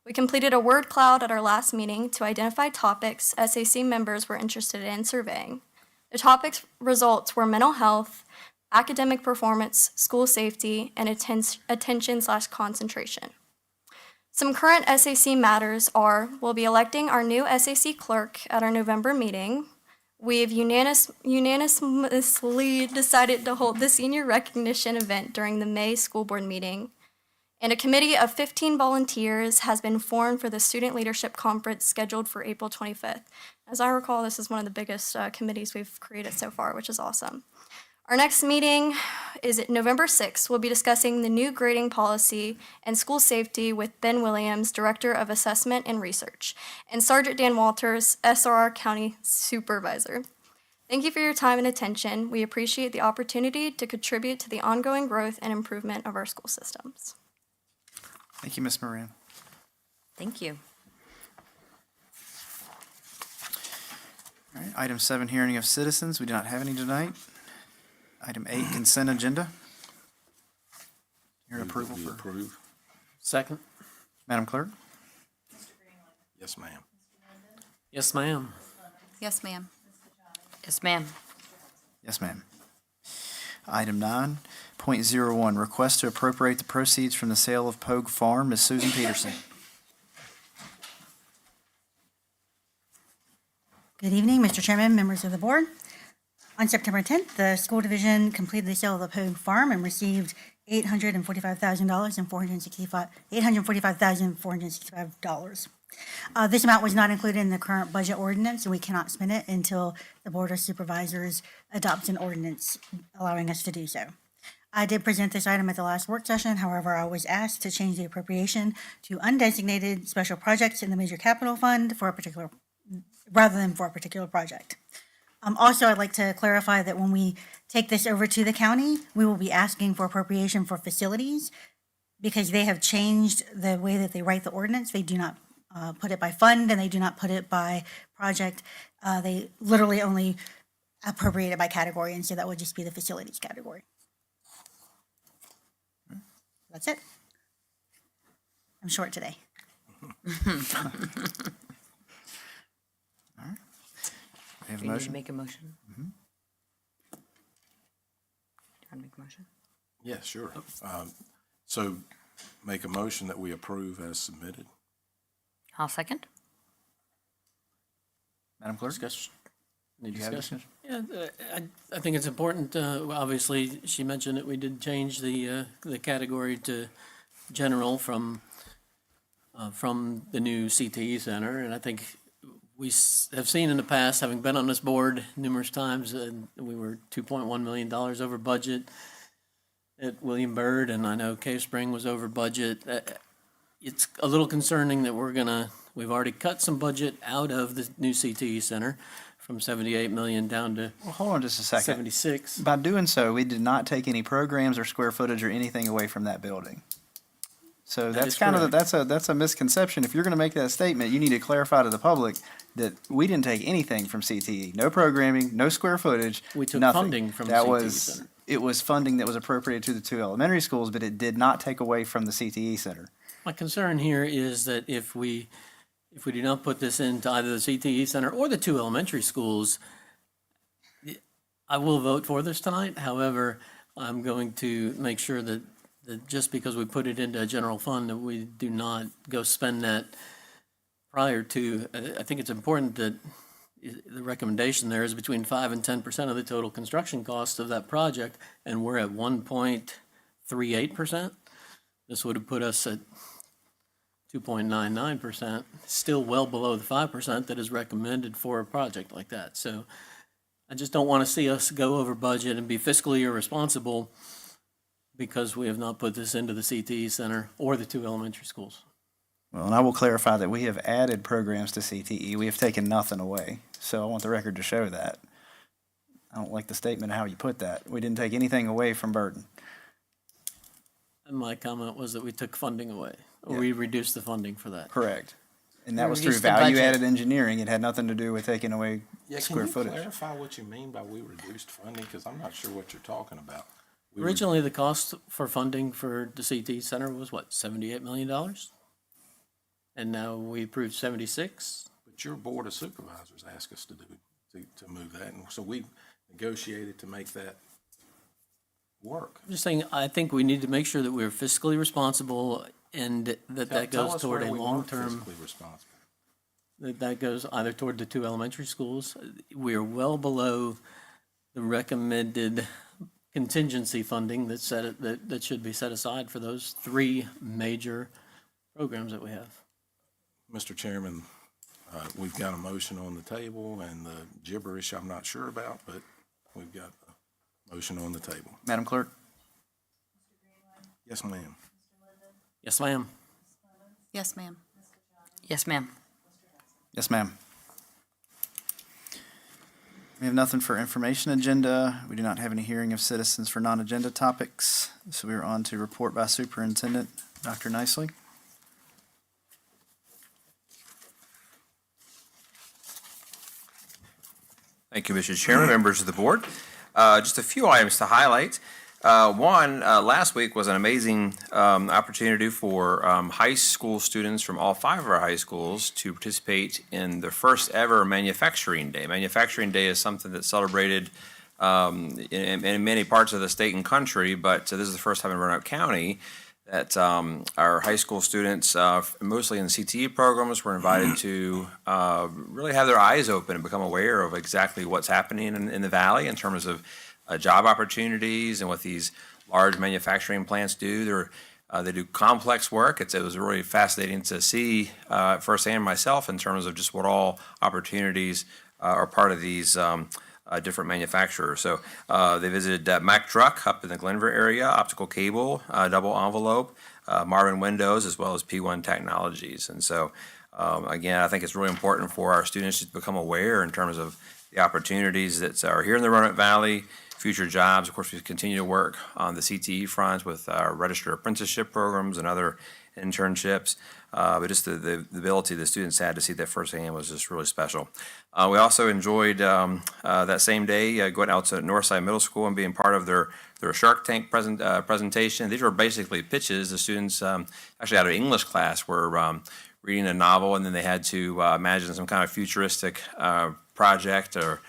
Speaker 15: We completed a word cloud at our last meeting to identify topics SAC members were interested in surveying. The topics results were mental health, academic performance, school safety, and attention/concentration. Some current SAC matters are, we'll be electing our new SAC clerk at our November meeting. We've unanimously decided to hold the senior recognition event during the May school board meeting. And a committee of 15 volunteers has been formed for the Student Leadership Conference scheduled for April 25th. As I recall, this is one of the biggest committees we've created so far, which is awesome. Our next meeting is at November 6th. We'll be discussing the new grading policy and school safety with Ben Williams, Director of Assessment and Research, and Sergeant Dan Walters, SRR County Supervisor. Thank you for your time and attention. We appreciate the opportunity to contribute to the ongoing growth and improvement of our school systems.
Speaker 7: Thank you, Ms. Moran.
Speaker 16: Thank you.
Speaker 7: All right, item 7, hearing of citizens. We do not have any tonight. Item 8, consent agenda. Your approval for.
Speaker 3: Approve.
Speaker 4: Second?
Speaker 7: Madam Clerk?
Speaker 3: Yes, ma'am.
Speaker 4: Yes, ma'am.
Speaker 2: Yes, ma'am.
Speaker 16: Yes, ma'am.
Speaker 7: Yes, ma'am. Item 9.01, request to appropriate the proceeds from the sale of Pogue Farm. Ms. Susan Peterson.
Speaker 17: Good evening, Mr. Chairman, members of the board. On September 10th, the school division completed the sale of the Pogue Farm and received $845,465. This amount was not included in the current budget ordinance, and we cannot spend it until the Board of Supervisors adopts an ordinance allowing us to do so. I did present this item at the last work session. However, I was asked to change the appropriation to undesignated special projects in the major capital fund for a particular, rather than for a particular project. Also, I'd like to clarify that when we take this over to the county, we will be asking for appropriation for facilities because they have changed the way that they write the ordinance. They do not put it by fund and they do not put it by project. They literally only appropriate it by category, and so that would just be the facilities category. That's it. I'm short today.
Speaker 7: We have a
Speaker 16: Do you need to
Speaker 7: motion?
Speaker 16: make a motion? Do you want to make a motion?
Speaker 3: Yeah, sure. So make a motion that we approve as submitted.
Speaker 16: I'll second.
Speaker 7: Madam Clerk?
Speaker 4: Discussion. Any
Speaker 7: Do you have
Speaker 4: discussion? Yeah, I think it's important, obviously, she mentioned that we did change the category to general from the new CTE center, and I think we have seen in the past, having been on this board numerous times, we were $2.1 million over budget at William Byrd, and I know Cave Spring was over budget. It's a little concerning that we're gonna We've already cut some budget out of the new CTE center from 78 million down to
Speaker 7: Well, hold on just a second.
Speaker 4: 76.
Speaker 7: By doing so, we did not take any programs or square footage or anything away from that building. So
Speaker 4: That
Speaker 7: that's
Speaker 4: is
Speaker 7: kind of,
Speaker 4: correct.
Speaker 7: that's a misconception. If you're going to make that statement, you need to clarify to the public that we didn't take anything from CTE. No programming, no square footage,
Speaker 4: We took
Speaker 7: nothing.
Speaker 4: funding from
Speaker 7: That
Speaker 4: CTE
Speaker 7: was,
Speaker 4: center.
Speaker 7: it was funding that was appropriated to the two elementary schools, but it did not take away from the CTE center.
Speaker 4: My concern here is that if we do not put this into either the CTE center or the two elementary schools, I will vote for this tonight. However, I'm going to make sure that just because we put it into a general fund, that we do not go spend that prior to, I think it's important that the recommendation there is between 5 and 10% of the total construction cost of that project, and we're at 1.38%. This would have put us at 2.99%, still well below the 5% that is recommended for a project like that. So I just don't want to see us go over budget and be fiscally irresponsible because we have not put this into the CTE center or the two elementary schools.
Speaker 7: Well, and I will clarify that we have added programs to CTE. We have taken nothing away. So I want the record to show that. I don't like the statement of how you put that. We didn't take anything away from Burton.
Speaker 4: And my comment was that we took funding away, or we reduced the funding for that.
Speaker 7: Correct. And that
Speaker 4: We
Speaker 7: was through
Speaker 4: reduced the budget.
Speaker 7: value-added engineering. It had nothing to do with taking away
Speaker 3: Yeah,
Speaker 7: square
Speaker 3: can you
Speaker 7: footage.
Speaker 3: clarify what you mean by we reduced funding? Because I'm not sure what you're talking about. We
Speaker 4: Originally, the cost for funding for the CT Center was what, $78 million? And now we approved 76?
Speaker 3: But your board of supervisors asked us to move that, and so we negotiated to make that work.
Speaker 4: I'm just saying, I think we need to make sure that we're fiscally responsible and that
Speaker 3: Tell
Speaker 4: goes
Speaker 3: us
Speaker 4: toward
Speaker 3: where
Speaker 4: a
Speaker 3: we weren't
Speaker 4: long-term,
Speaker 3: fiscally responsible.
Speaker 4: that goes either toward the two elementary schools. We are well below the recommended contingency funding that should be set aside for those three major programs that we have.
Speaker 3: Mr. Chairman, we've got a motion on the table, and the gibberish I'm not sure about, but we've got a motion on the table.
Speaker 7: Madam Clerk?
Speaker 3: Yes, ma'am.
Speaker 4: Yes, ma'am.
Speaker 2: Yes, ma'am.
Speaker 16: Yes, ma'am.
Speaker 7: Yes, ma'am. We have nothing for information agenda. We do not have any hearing of citizens for non-agenda topics. So we are on to report by Superintendent Dr. Nicely.
Speaker 18: Thank you, Mr. Chairman, members of the board. Just a few items to highlight. One, last week was an amazing opportunity for high school students from all 5 of our high schools to participate in the first ever Manufacturing Day. Manufacturing Day is something that's celebrated in many parts of the state and country, but this is the first time in Roanoke County that our high school students, mostly in the CTE programs, were invited to really have their eyes open and become aware of exactly what's happening in the valley in terms of job opportunities and what these large manufacturing plants do. They do complex work. It was really fascinating to see firsthand myself in terms of just what all opportunities are part of these different manufacturers. So they visited Mack Truck up in the Glenver area, Optical Cable, Double Envelope, Marvin Windows, as well as P1 Technologies. And so, again, I think it's really important for our students to become aware in terms of the opportunities that are here in the Roanoke Valley, future jobs. Of course, we continue to work on the CTE front with our registered apprenticeship programs and other internships. But just the ability the students had to see that firsthand was just really special. We also enjoyed that same day going out to Northside Middle School and being part of their Shark Tank presentation. These were basically pitches. The students actually out of English class were reading a novel, and then they had to imagine some kind of futuristic project or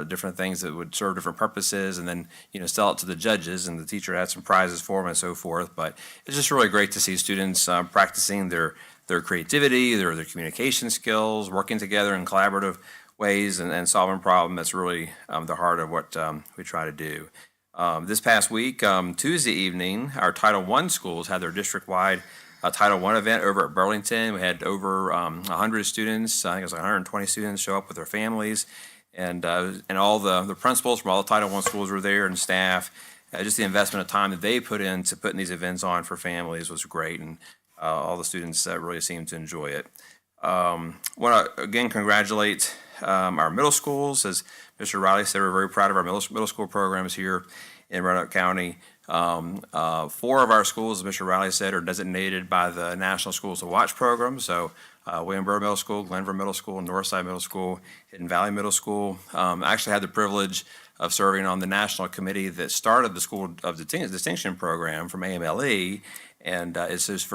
Speaker 18: different things that would serve different purposes, and then sell it to the judges, and the teacher had some prizes for them and so forth. But it's just really great to see students practicing their creativity, their communication skills, working together in collaborative ways, and solving problems. That's really the heart of what we try to do. This past week, Tuesday evening, our Title I schools had their district-wide Title I event over at Burlington. We had over 100 students, I think it was 120 students show up with their families. And all the principals from all the Title I schools were there, and staff. Just the investment of time that they put into putting these events on for families was great, and all the students really seemed to enjoy it. Want to again congratulate our middle schools. As Mr. Riley said, we're very proud of our middle school programs here in Roanoke County. 4 of our schools, as Mr. Riley said, are designated by the National Schools to Watch program. So Williamboro Middle School, Glenver Middle School, Northside Middle School, Hidden Valley Middle School. I actually had the privilege of serving on the national committee that started the School of Distinction program from AMLE. And it's just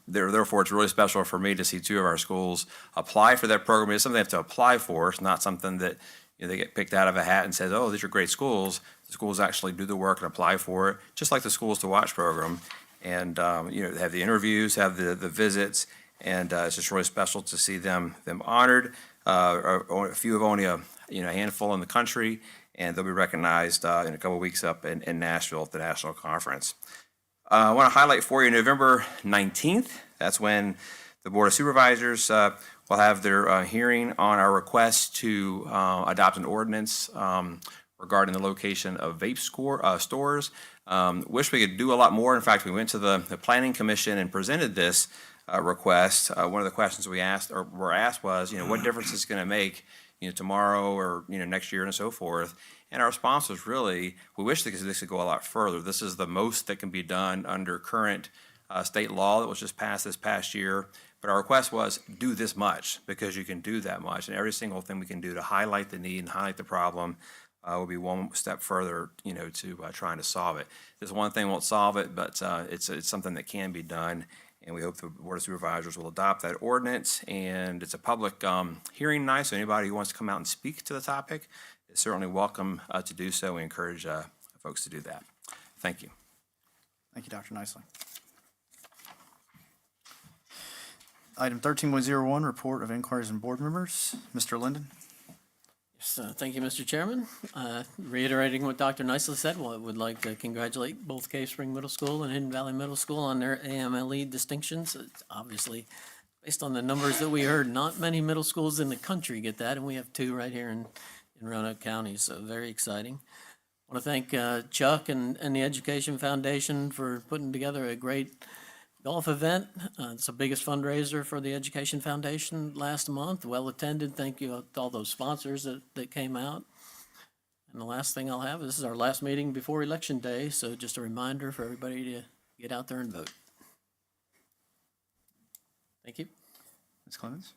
Speaker 18: therefore, it's really special for me to see 2 of our schools apply for that program. It's something they have to apply for. It's not something that they get picked out of a hat and says, oh, these are great schools. The schools actually do the work and apply for it, just like the Schools to Watch program. And, they have the interviews, have the visits, and it's just really special to see them honored. A few of only a handful in the country, and they'll be recognized in a couple of weeks up in Nashville at the national conference. I want to highlight for you November 19th. That's when the Board of Supervisors will have their hearing on our request to adopt an ordinance regarding the location of vape stores. Wish we could do a lot more. In fact, we went to the Planning Commission and presented this request. One of the questions we were asked was, what difference is it going to make, tomorrow or, next year and so forth. And our response was really, we wish this could go a lot further. This is the most that can be done under current state law that was just passed this past year. But our request was, do this much, because you can do that much. And every single thing we can do to highlight the need and highlight the problem will be one step further, to trying to solve it. This one thing won't solve it, but it's something that can be done. And we hope the Board of Supervisors will adopt that ordinance. And it's a public hearing night, so anybody who wants to come out and speak to the topic is certainly welcome to do so. We encourage folks to do that. Thank you.
Speaker 7: Thank you, Dr. Nicely. Item 13.01, report of inquiries and board members. Mr. Linden.
Speaker 4: Yes, thank you, Mr. Chairman. Reiterating what Dr. Nicely said, I would like to congratulate both Cave Spring Middle School and Hidden Valley Middle School on their AMLE distinctions. It's obviously, based on the numbers that we heard, not many middle schools in the country get that, and we have 2 right here in Roanoke County, so very exciting. I want to thank Chuck and the Education Foundation for putting together a great golf event. It's the biggest fundraiser for the Education Foundation last month, well attended. Thank you to all those sponsors that came out. And the last thing I'll have, this is our last meeting before Election Day, so just a reminder for everybody to get out there and vote. Thank you.
Speaker 7: Ms. Clemens.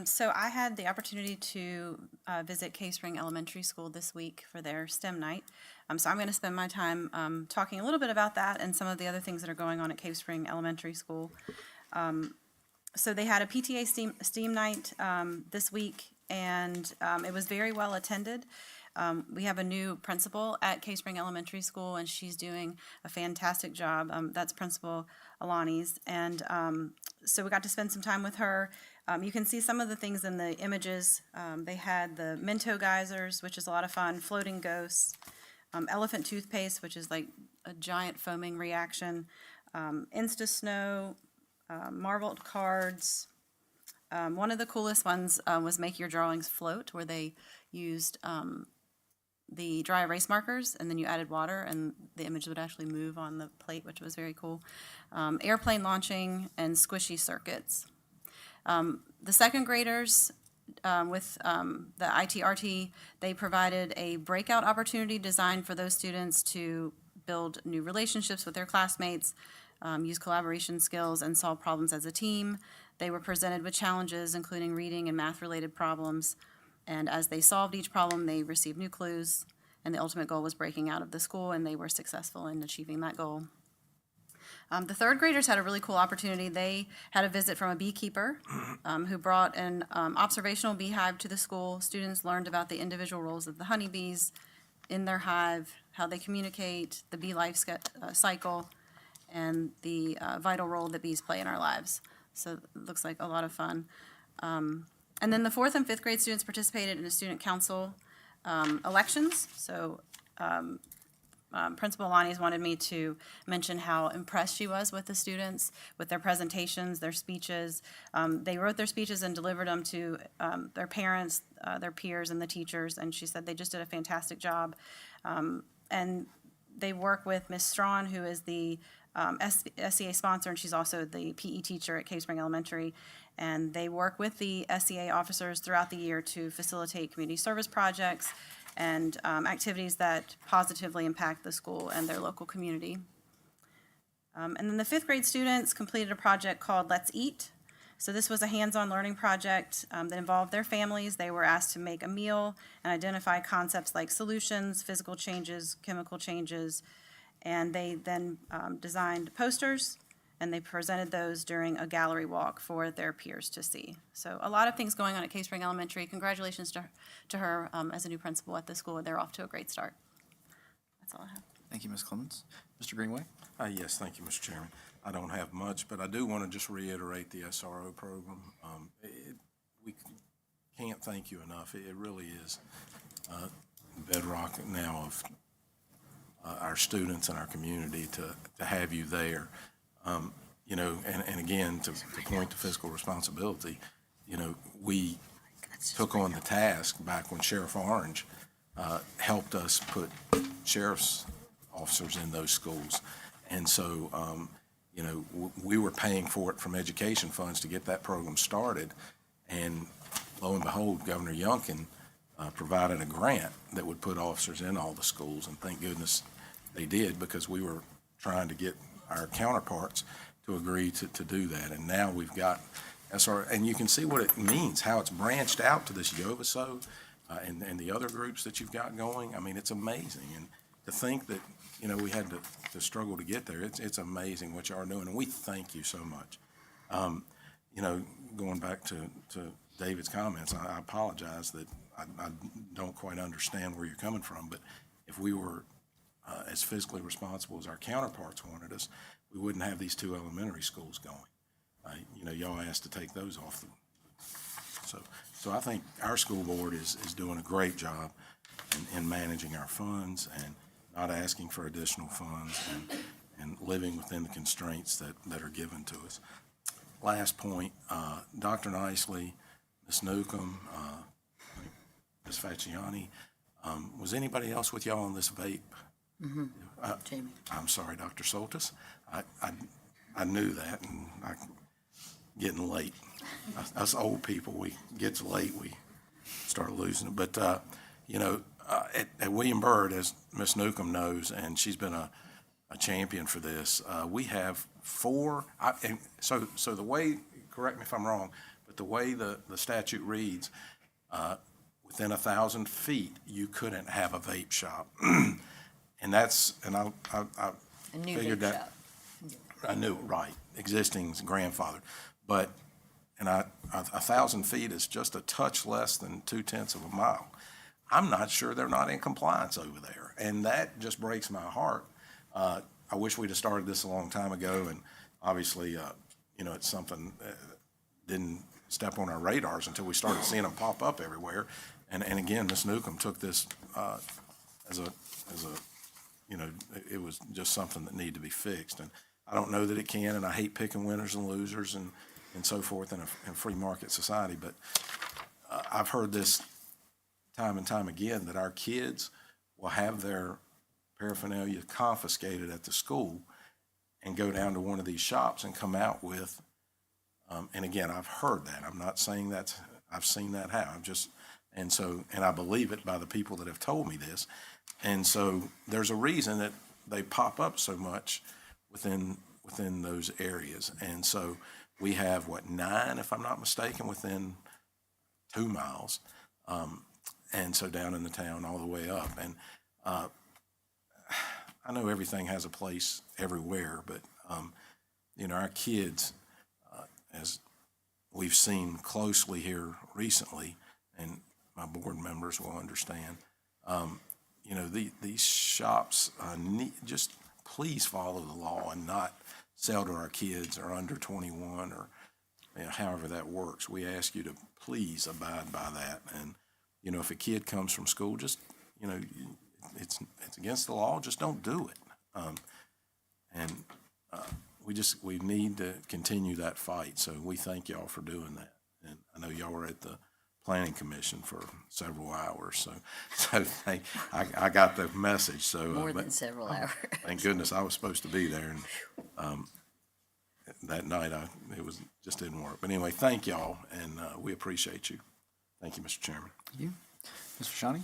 Speaker 2: So I had the opportunity to visit Cave Spring Elementary School this week for their STEM night. So I'm going to spend my time talking a little bit about that and some of the other things that are going on at Cave Spring Elementary School. So they had a PTA STEAM night this week, and it was very well attended. We have a new principal at Cave Spring Elementary School, and she's doing a fantastic job. That's Principal Alani's, and so we got to spend some time with her. You can see some of the things in the images. They had the Minto geysers, which is a lot of fun, floating ghosts, elephant toothpaste, which is like a giant foaming reaction, Insta Snow, marbled cards. One of the coolest ones was Make Your Drawings Float, where they used the dry erase markers, and then you added water, and the image would actually move on the plate, which was very cool. Airplane launching and squishy circuits. The second graders with the ITRT, they provided a breakout opportunity designed for those students to build new relationships with their classmates, use collaboration skills, and solve problems as a team. They were presented with challenges, including reading and math-related problems. And as they solved each problem, they received new clues, and the ultimate goal was breaking out of the school, and they were successful in achieving that goal. The third graders had a really cool opportunity. They had a visit from a beekeeper who brought an observational beehive to the school. Students learned about the individual roles of the honeybees in their hive, how they communicate, the bee life cycle, and the vital role that bees play in our lives. So it looks like a lot of fun. And then the 4th and 5th grade students participated in a student council elections. So Principal Lonnie's wanted me to mention how impressed she was with the students, with their presentations, their speeches. They wrote their speeches and delivered them to their parents, their peers, and the teachers, and she said they just did a fantastic job. And They work with Ms. Strawn, who is the SEA sponsor, and she's also the PE teacher at Cave Spring Elementary. And they work with the SEA officers throughout the year to facilitate community service projects and activities that positively impact the school and their local community. And then the fifth grade students completed a project called Let's Eat. So this was a hands-on learning project that involved their families. They were asked to make a meal and identify concepts like solutions, physical changes, chemical changes, and they then designed posters, and they presented those during a gallery walk for their peers to see. So a lot of things going on at Cave Spring Elementary. Congratulations to her as a new principal at the school. They're off to a great start. That's all I have.
Speaker 7: Thank you, Ms. Clemens. Mr. Greenway?
Speaker 3: Yes, thank you, Mr. Chairman. I don't have much, but I do want to just reiterate the SRO program. We can't thank you enough. It really is bedrock now of our students and our community to have you there. You know, and again, to point to fiscal responsibility, you know, we took on the task back when Sheriff Orange helped us put sheriff's officers in those schools. And so, you know, we were paying for it from education funds to get that program started. And lo and behold, Governor Youngkin provided a grant that would put officers in all the schools. And thank goodness they did, because we were trying to get our counterparts to agree to do that. And now we've got SR, and you can see what it means, how it's branched out to this YOVASO and the other groups that you've got going. I mean, it's amazing. And to think that, you know, we had to struggle to get there, it's amazing what you are doing, and we thank you so much. You know, going back to David's comments, I apologize that I don't quite understand where you're coming from, but if we were as fiscally responsible as our counterparts wanted us, we wouldn't have these two elementary schools going. You know, y'all asked to take those off. So I think our school board is doing a great job in managing our funds and not asking for additional funds and living within the constraints that are given to us. Last point, Dr. Nicely, Ms. Newcomb, Ms. Facciani, was anybody else with y'all on this vape?
Speaker 12: Mm-hmm. Jamie.
Speaker 3: I'm sorry, Dr. Soltis. I knew that, and getting late. Us old people, we gets late, we start losing it. But you know, at William Byrd, as Ms. Newcomb knows, and she's been a champion for this, we have four. And so the way, correct me if I'm wrong, but the way the statute reads, within 1,000 feet, you couldn't have a vape shop. And I
Speaker 12: A new
Speaker 3: figured
Speaker 12: vape
Speaker 3: that.
Speaker 12: shop.
Speaker 3: I knew, right, existing's grandfathered. But, 1,000 feet is just a touch less than 2/10 of a mile. I'm not sure they're not in compliance over there. And that just breaks my heart. I wish we'd have started this a long time ago, and obviously, you know, it's something that didn't step on our radars until we started seeing them pop up everywhere. And again, Ms. Newcomb took this as a, you know, it was just something that needed to be fixed. And I don't know that it can, and I hate picking winners and losers and so forth in a free market society, but I've heard this time and time again, that our kids will have their paraphernalia confiscated at the school and go down to one of these shops and come out with, and again, I've heard that. I'm not saying that I've seen that happen. And I believe it by the people that have told me this. And so there's a reason that they pop up so much within those areas. And so we have, 9, if I'm not mistaken, within 2 miles. And so down in the town all the way up. And I know everything has a place everywhere, but, you know, our kids, as we've seen closely here recently, and my board members will understand, you know, these shops just please follow the law and not sell to our kids or under 21 or, you know, however that works. We ask you to please abide by that. And, you know, if a kid comes from school, just, you know, it's against the law, just don't do it. We need to continue that fight. So we thank y'all for doing that. And I know y'all were at the planning commission for several hours, so I got the message, so.
Speaker 12: More
Speaker 3: but
Speaker 12: than several hours.
Speaker 3: Thank goodness I was supposed to be there, and, that night just didn't work. But anyway, thank y'all, and, we appreciate you. Thank you, Mr. Chairman.
Speaker 7: Thank you. Mr. Shawnee?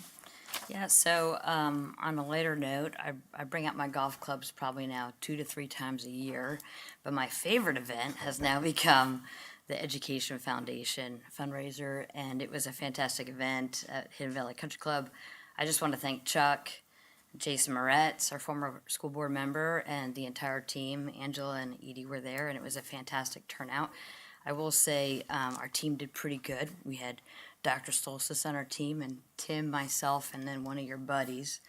Speaker 12: Yeah, so on a later note, I bring out my golf clubs probably now 2 to 3 times a year, but my favorite event has now become the Education Foundation fundraiser, and it was a fantastic event at Hidden Valley Country Club. I just want to thank Chuck, Jason Moretz, our former school board member, and the entire team. Angela and Edie were there, and it was a fantastic turnout. I will say our team did pretty good. We had Dr. Stolzis on our team, and Tim, myself, and then one of your buddies.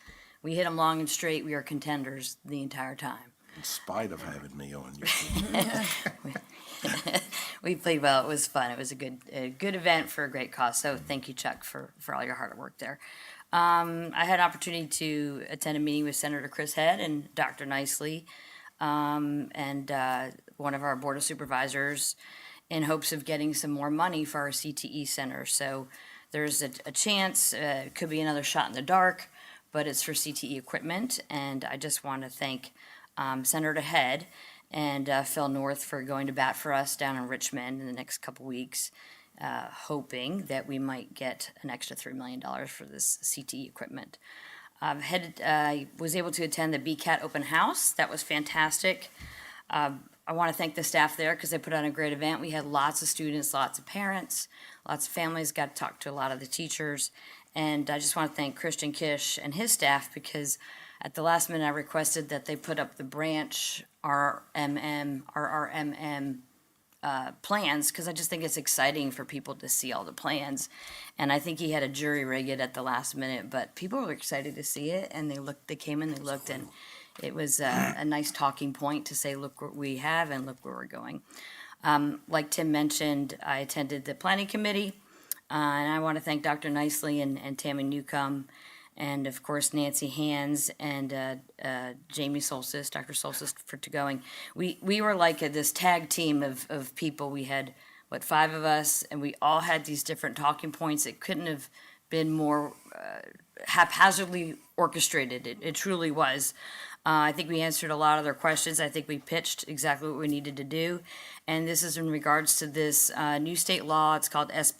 Speaker 12: We hit them long and straight. We were contenders the entire time.
Speaker 3: In spite of having me on your team.
Speaker 12: We played well. It was fun. It was a good event for a great cause. So thank you, Chuck, for all your hard work there. I had an opportunity to attend a meeting with Senator Chris Head and Dr. Nicely, and one of our Board of Supervisors, in hopes of getting some more money for our CTE center. So there's a chance, it could be another shot in the dark, but it's for CTE equipment. And I just want to thank Senator Head and Phil North for going to bat for us down in Richmond in the next couple weeks, hoping that we might get an extra $3 million for this CTE equipment. I was able to attend the BCAT open house. That was fantastic. I want to thank the staff there because they put on a great event. We had lots of students, lots of parents, lots of families, got to talk to a lot of the teachers. And I just want to thank Christian Kish and his staff because at the last minute I requested that they put up the branch RMM plans because I just think it's exciting for people to see all the plans. And I think he had a jury rig it at the last minute, but people were excited to see it, and they came and they looked, and it was a nice talking point to say, look what we have and look where we're going. Like Tim mentioned, I attended the planning committee, and I want to thank Dr. Nicely and Tammy Newcomb, and of course Nancy Hands and Jamie Solstice, Dr. Solstice for going. We were like this tag team of people. We had, 5 of us, and we all had these different talking points. It couldn't have been more haphazardly orchestrated. It truly was. I think we answered a lot of their questions. I think we pitched exactly what we needed to do. And this is in regards to this new state law. It's called it's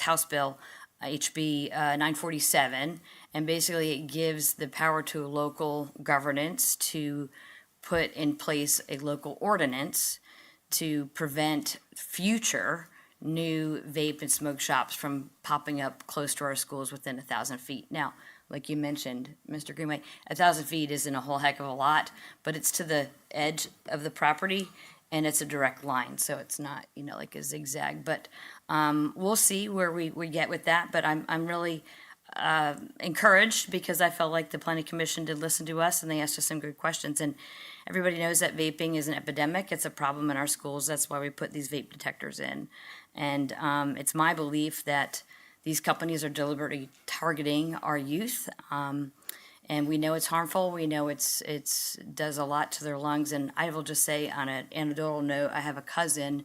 Speaker 12: House Bill HB 947. And basically it gives the power to local governance to put in place a local ordinance to prevent future new vape and smoke shops from popping up close to our schools within 1,000 feet. Now, like you mentioned, Mr. Greenway, 1,000 feet isn't a whole heck of a lot, but it's to the edge of the property and it's a direct line, so it's not, like a zigzag. But we'll see where we get with that, but I'm really encouraged because I felt like the planning commission did listen to us and they asked us some good questions. And everybody knows that vaping is an epidemic. It's a problem in our schools. That's why we put these vape detectors in. And it's my belief that these companies are deliberately targeting our youth, and we know it's harmful. We know it's does a lot to their lungs. And I will just say, on an anecdotal note, I have a cousin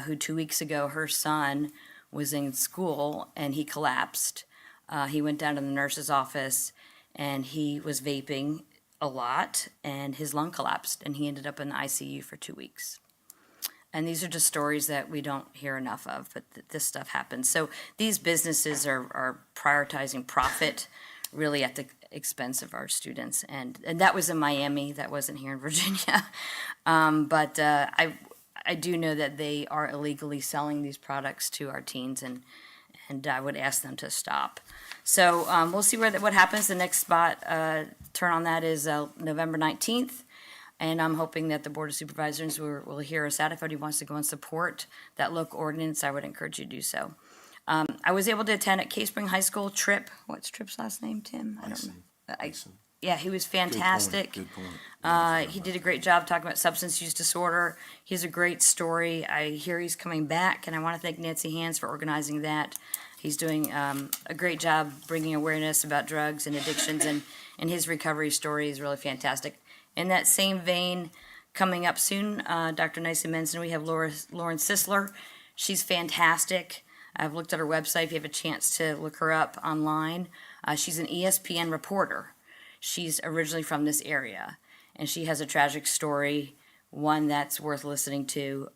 Speaker 12: who 2 weeks ago, her son was in school and he collapsed. He went down to the nurse's office and he was vaping a lot, and his lung collapsed, and he ended up in the ICU for 2 weeks. And these are just stories that we don't hear enough of, but this stuff happens. So these businesses are prioritizing profit really at the expense of our students. And that was in Miami, that wasn't here in Virginia. But I do know that they are illegally selling these products to our teens, and I would ask them to stop. So we'll see what happens. The next spot turn on that is November 19th. And I'm hoping that the Board of Supervisors will hear us out. If anybody wants to go and support that local ordinance, I would encourage you to do so. I was able to attend at Cave Spring High School, Tripp. What's Tripp's last name, Tim? I don't know. Yeah, he was fantastic.
Speaker 3: Good point.
Speaker 12: He did a great job talking about substance use disorder. He has a great story. I hear he's coming back, and I want to thank Nancy Hands for organizing that. He's doing a great job bringing awareness about drugs and addictions, and his recovery story is really fantastic. In that same vein, coming up soon, Dr. Nicely mentioned we have Lauren Sisler. She's fantastic.
Speaker 16: I've looked at her website, if you have a chance to look her up online. She's an ESPN reporter. She's originally from this area, and she has a tragic story, one that's worth listening to.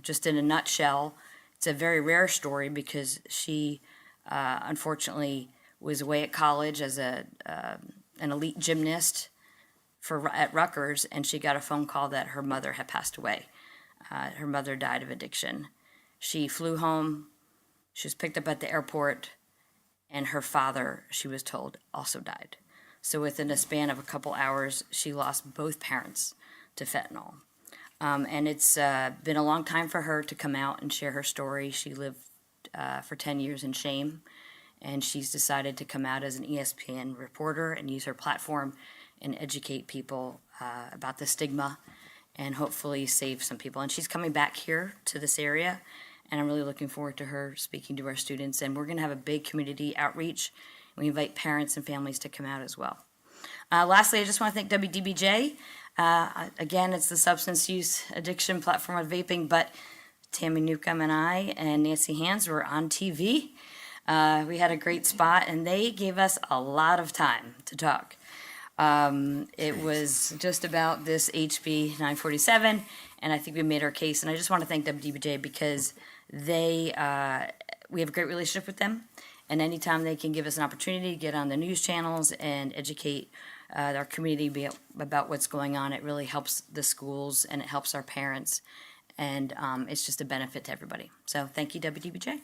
Speaker 16: Just in a nutshell, it's a very rare story because she unfortunately was away at college as an elite gymnast at Rutgers, and she got a phone call that her mother had passed away. Her mother died of addiction. She flew home. She was picked up at the airport, and her father, she was told, also died. So within a span of a couple hours, she lost both parents to fentanyl. And it's been a long time for her to come out and share her story. She lived for 10 years in shame, and she's decided to come out as an ESPN reporter and use her platform and educate people about the stigma and hopefully save some people. And she's coming back here to this area, and I'm really looking forward to her speaking to our students. And we're going to have a big community outreach. We invite parents and families to come out as well. Lastly, I just want to thank WDBJ. Again, it's the substance use addiction platform on vaping, but Tammy Newcomb and I and Nancy Hands were on TV. We had a great spot, and they gave us a lot of time to talk. It was just about this HB 947, and I think we made our case. And I just want to thank WDBJ because we have a great relationship with them. And anytime they can give us an opportunity to get on the news channels and educate our community about what's going on, it really helps the schools and it helps our parents. And it's just a benefit to everybody. So thank you, WDBJ.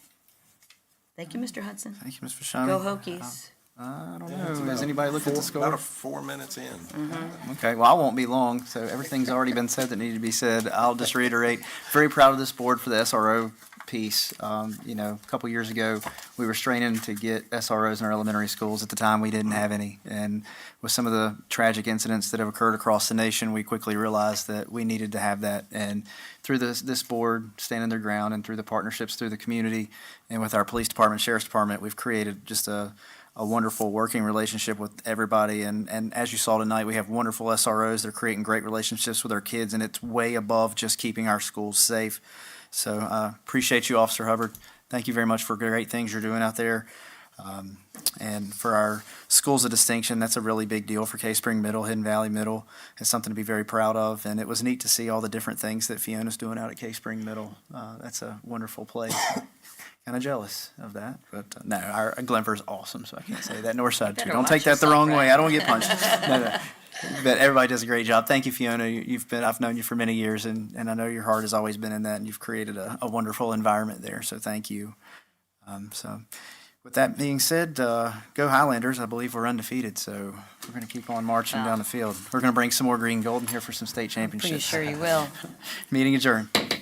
Speaker 16: Thank you, Mr. Hudson.
Speaker 7: Thank you, Ms. Fashani.
Speaker 16: Go Hokies.
Speaker 7: I don't know. Has anybody looked at the score?
Speaker 3: About 4 minutes in.
Speaker 7: Okay, well, I won't be long, so everything's already been said that needed to be said. I'll just reiterate, very proud of this board for the SRO piece. A couple years ago, we were straining to get SROs in our elementary schools. At the time, we didn't have any. And with some of the tragic incidents that have occurred across the nation, we quickly realized that we needed to have that. And through this board standing their ground and through the partnerships through the community and with our police department, sheriff's department, we've created just a wonderful working relationship with everybody. And as you saw tonight, we have wonderful SROs that are creating great relationships with our kids, and it's way above just keeping our schools safe. So appreciate you, Officer Hubbard. Thank you very much for great things you're doing out there. And for our schools of distinction, that's a really big deal for Cave Spring Middle, Hidden Valley Middle. It's something to be very proud of. And it was neat to see all the different things that Fiona's doing out at Cave Spring Middle. That's a wonderful place. Kind of jealous of that, but no, our Glenver's awesome, so I can't say that. Northside too. Don't take that the wrong way. I don't want to get punched. No. But everybody does a great job. Thank you, Fiona. I've known you for many years, and I know your heart has always been in that, and you've created a wonderful environment there. So thank you. So with that being said, go Highlanders. I believe we're undefeated, so we're going to keep on marching down the field. We're going to bring some more green gold in here for some state championships.
Speaker 16: Pretty sure you will.
Speaker 7: Meeting adjourned.